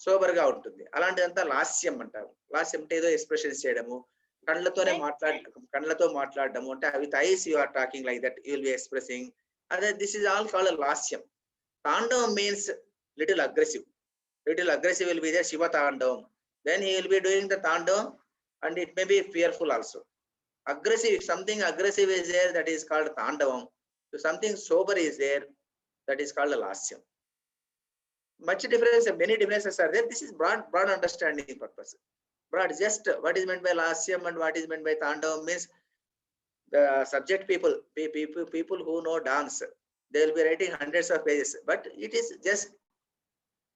sober గా ఉంటుంది. అలాంటిదంతా లాస్యం అంటారు. లాస్యం అంటే ఏదో ఎక్స్ప్రెషన్స్ చేయడము, కళ్ళతో మాట్లాడడము. అంటే with eyes you are talking like that, you will be expressing. అదే this is all called lasyam. Tandavam means little aggressive. Little aggressive will be there, Shiva Tandavam. Then he will be doing the Tandavam and it may be fearful also. Aggressive, if something aggressive is there, that is called Tandavam. If something sober is there, that is called Lasyam. Much difference, many differences are there. This is broad understanding purpose. Broad, just what is meant by Lasyam and what is meant by Tandavam means the subject people who know dance, they will be writing hundreds of pages, but it is just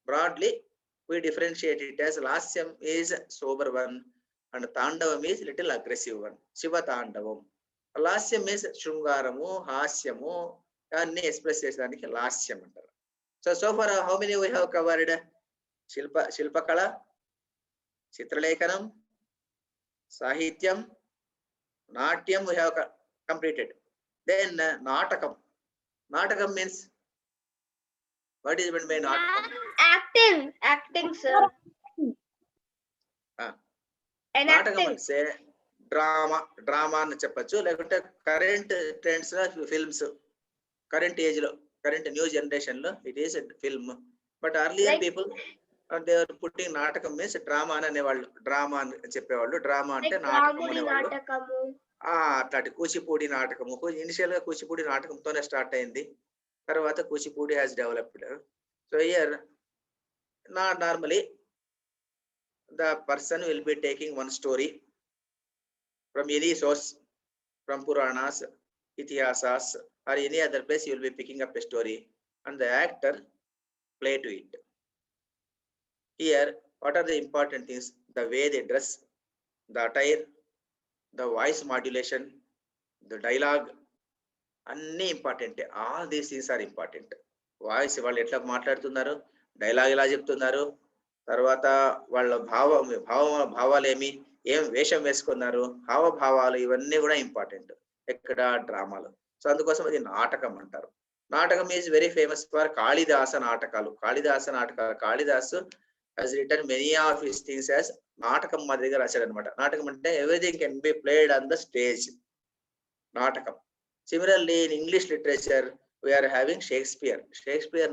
broadly we differentiate it as Lasyam is sober one and Tandavam is little aggressive one. Shiva Tandavam. Lasyam is Shrungaramu, Hasyamu, and express chesadaniki Lasyam antaru. So far how many we have covered? Shilpakala, Chitralekanam, Sahityam, Natyam we have completed. Then Natakam. Natakam means, what is meant by Natakam? Acting sir. నాటకం అంటే drama అని చెప్పచ్చు, లేకుంటే current trends లో films, current age లో, current new generation లో it is film. But earlier people they are putting natakam means drama అని అనేవాళ్ళు. డ్రామా అని చెప్పేవాళ్ళు. డ్రామా అంటే నాటకం అనేవాళ్ళు. అట్లాంటి కూచిపూడి నాటకము. ఇనిషియల్ గా కూచిపూడి నాటకంతోనే స్టార్ట్ అయింది, తర్వాత Kuchipudi has developed. So here normally the person will be taking one story from any source, from Puranas, Itihasas or any other place. You will be picking up a story and the actor play to it. Here what are the important things? The way they dress, the attire, the voice modulation, the dialogue, అన్ని important. All these things are important. Voice వాళ్ళు ఎట్లా మాట్లాడుతున్నారు, dialogue ఎలా చెప్తున్నారు, తర్వాత వాళ్ళ భావాలు ఏం వేషం వేసుకున్నారు, హావభావాలు, ఇవన్నీ కూడా ఇంపార్టెంట్ ఎక్కడ డ్రామాలు. సో అందుకోసం అది నాటకం అంటారు. నాటకం is very famous for Kalidasa నాటకాలు. Kalidas has written many of his things as నాటకం మా దగ్గర రాశాడు అనమాట. నాటకం అంటే everything can be played on the stage, నాటకం. Similarly in English literature we are having Shakespeare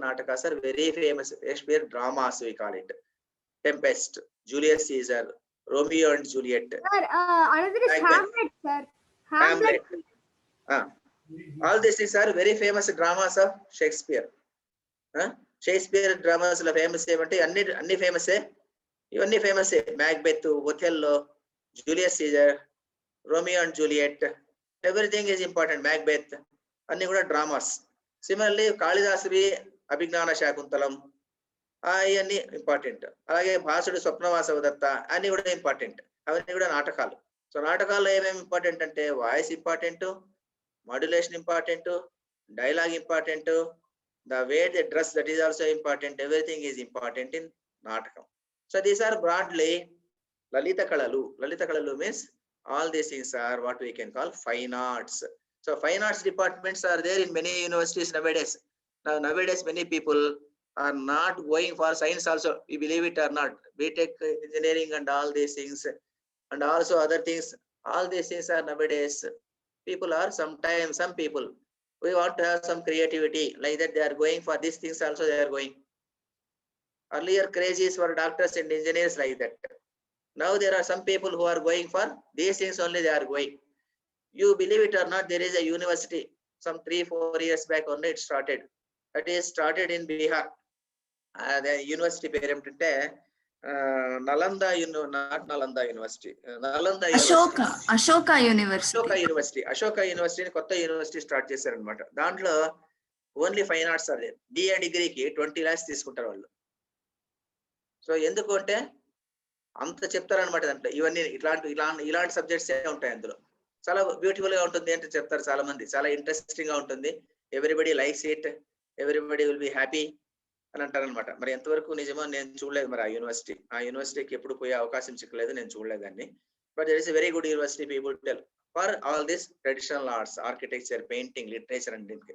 naatakas are very famous. Shakespeare dramas we call it. Tempest, Julius Caesar, Romeo and Juliet. Sir, another is Hamlet, sir. Hamlet. All these things are very famous dramas of Shakespeare. Shakespeare dramas la famous ఏమంటే అన్ని famous. ఇవన్నీ famous. Macbeth, Othello, Julius Caesar, Romeo and Juliet, everything is important. Macbeth అన్ని కూడా dramas. Similarly కాళిదాసువి అభిజ్ఞాన శాకుంతలం అవన్నీ important. అలాగే భాసుడు స్వప్నవాసవదత్త అన్ని కూడా ఇంపార్టెంట్. అవన్నీ కూడా నాటకాలు. సో నాటకాల్లో ఏమేమి ఇంపార్టెంట్ అంటే voice important, modulation important, dialogue important, the way they dress that is also important. Everything is important in నాటకం. సో దీస్ ఆర్ బ్రాడ్లీ లలిత కళలు. లలిత కళలు means all these things are what we can call fine arts. So fine arts departments are there in many universities nowadays. Nowadays many people are not going for science also, we believe it or not. BTech, engineering and all these things and also other things, all these things are nowadays. People are sometimes, some people, we want to have some creativity like that, they are going for these things also, they are going. Earlier crazes for doctors and engineers like that. Now there are some people who are going for these things only, they are going. You believe it or not, there is a university some 3-4 years back only it started. That is started in Bihar. The university పేరు ఏమిటంటే Nalanda, not Nalanda University. Nalanda Ashoka University. Ashoka University kotta university start చేశారు అన్నమాట. దాంట్లో only fine arts అదే. BA డిగ్రీకి 20 lakhs తీసుకుంటారు వాళ్ళు. So ఎందుకు అంటే అంత చెప్తారన్నమాట దాంట్లో. ఇవన్నీ ఇలాంటి సబ్జెక్ట్స్ ఉంటాయి అందులో. చాలా బ్యూటిఫుల్ గా ఉంటుంది అంటే చెప్తారు చాలా మంది. చాలా ఇంట్రెస్టింగ్ గా ఉంటుంది. Everybody likes it, everybody will be happy అని అంటారనమాట. మరి ఎంతవరకు నిజమో నేను చూడలేదు. మరి ఆ యూనివర్సిటీకి ఎప్పుడు పోయే అవకాశం చిక్కలేదు, నేను చూడలేదండి. But there is a very good university people tell for all this traditional arts, architecture, painting, literature and దీనికి.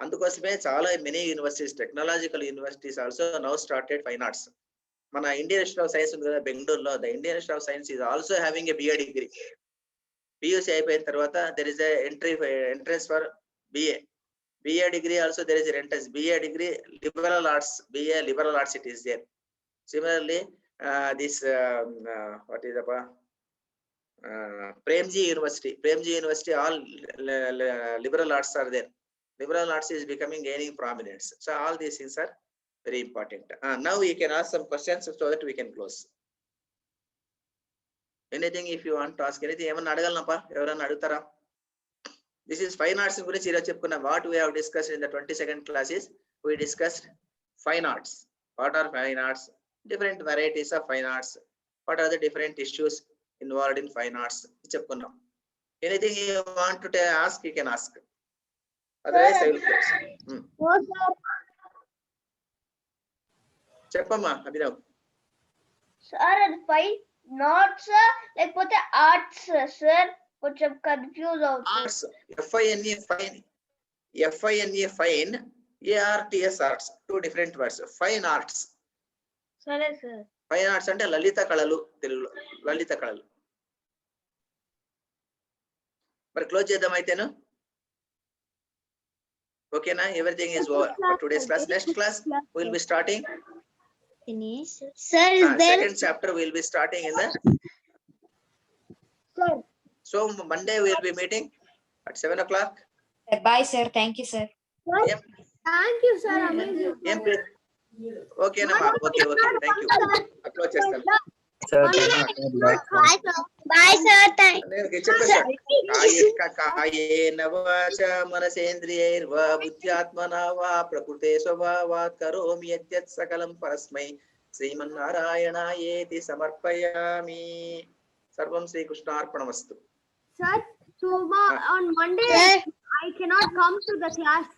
అందుకోసమే చాలా many universities, technological universities also now started fine arts. మన ఇండియన్ ఇన్స్టిట్యూట్ ఆఫ్ సైన్స్ ఉంది కదా బెంగళూరులో, the Indian Institute of Science is also having a BA degree. PUC అయిపోయిన తర్వాత there is a entrance for BA degree also there is a entrance. BA degree liberal arts, BA liberal arts it is there. Similarly, this what is the Premji University, all liberal arts are there. Liberal arts is gaining prominence. So all these things are very important. Now you can ask some questions so that we can close. Anything if you want to ask anything, emanna adagalnapa, evaranna adutara? This is fine arts guరించి ఈరోజు చెప్పుకున్నాం. What we have discussed in the 22nd class is we discussed fine arts. What are fine arts? Different varieties of fine arts. What are the different issues involved in fine arts? చెప్పుకున్నాం. Anything you want to ask, you can ask. Otherwise I will close. చెప్పమ్మా Abhinav. Sir అది fine NATS లేకపోతే arts sir? కొంచెం confuse అవుతుంది. Arts, FINE fine, ARTS arts, two different words. Fine arts. సరే sir. Fine arts అంటే లలిత కళలు, తెలుగులో లలిత కళలు. మరి క్లోజ్ చేద్దాం అయితేను. ఓకేనా? Everything is over for today's class. Next class we will be starting. Sir, is there? Second chapter we will be starting in the. Sir. So Monday we will be meeting at 7 o'clock. Bye, sir. Thank you, sir. Thank you, sir. Amazing. Okay, Nama. Okay. Thank you. Close చేస్తాను. Bye, sir. Thank నేను చెప్పేసా. కాయేన వాచా మనసేంద్రియైర్వా బుద్ధ్యాత్మనా వా ప్రకృతే స్వభావాత్ కరోమి యద్యత్ సకలం పరస్మై శ్రీమన్నారాయణాయేతి సమర్పయామి. సర్వం శ్రీకృష్ణార్పణమస్తు. Sir, on Monday, I cannot come to the class.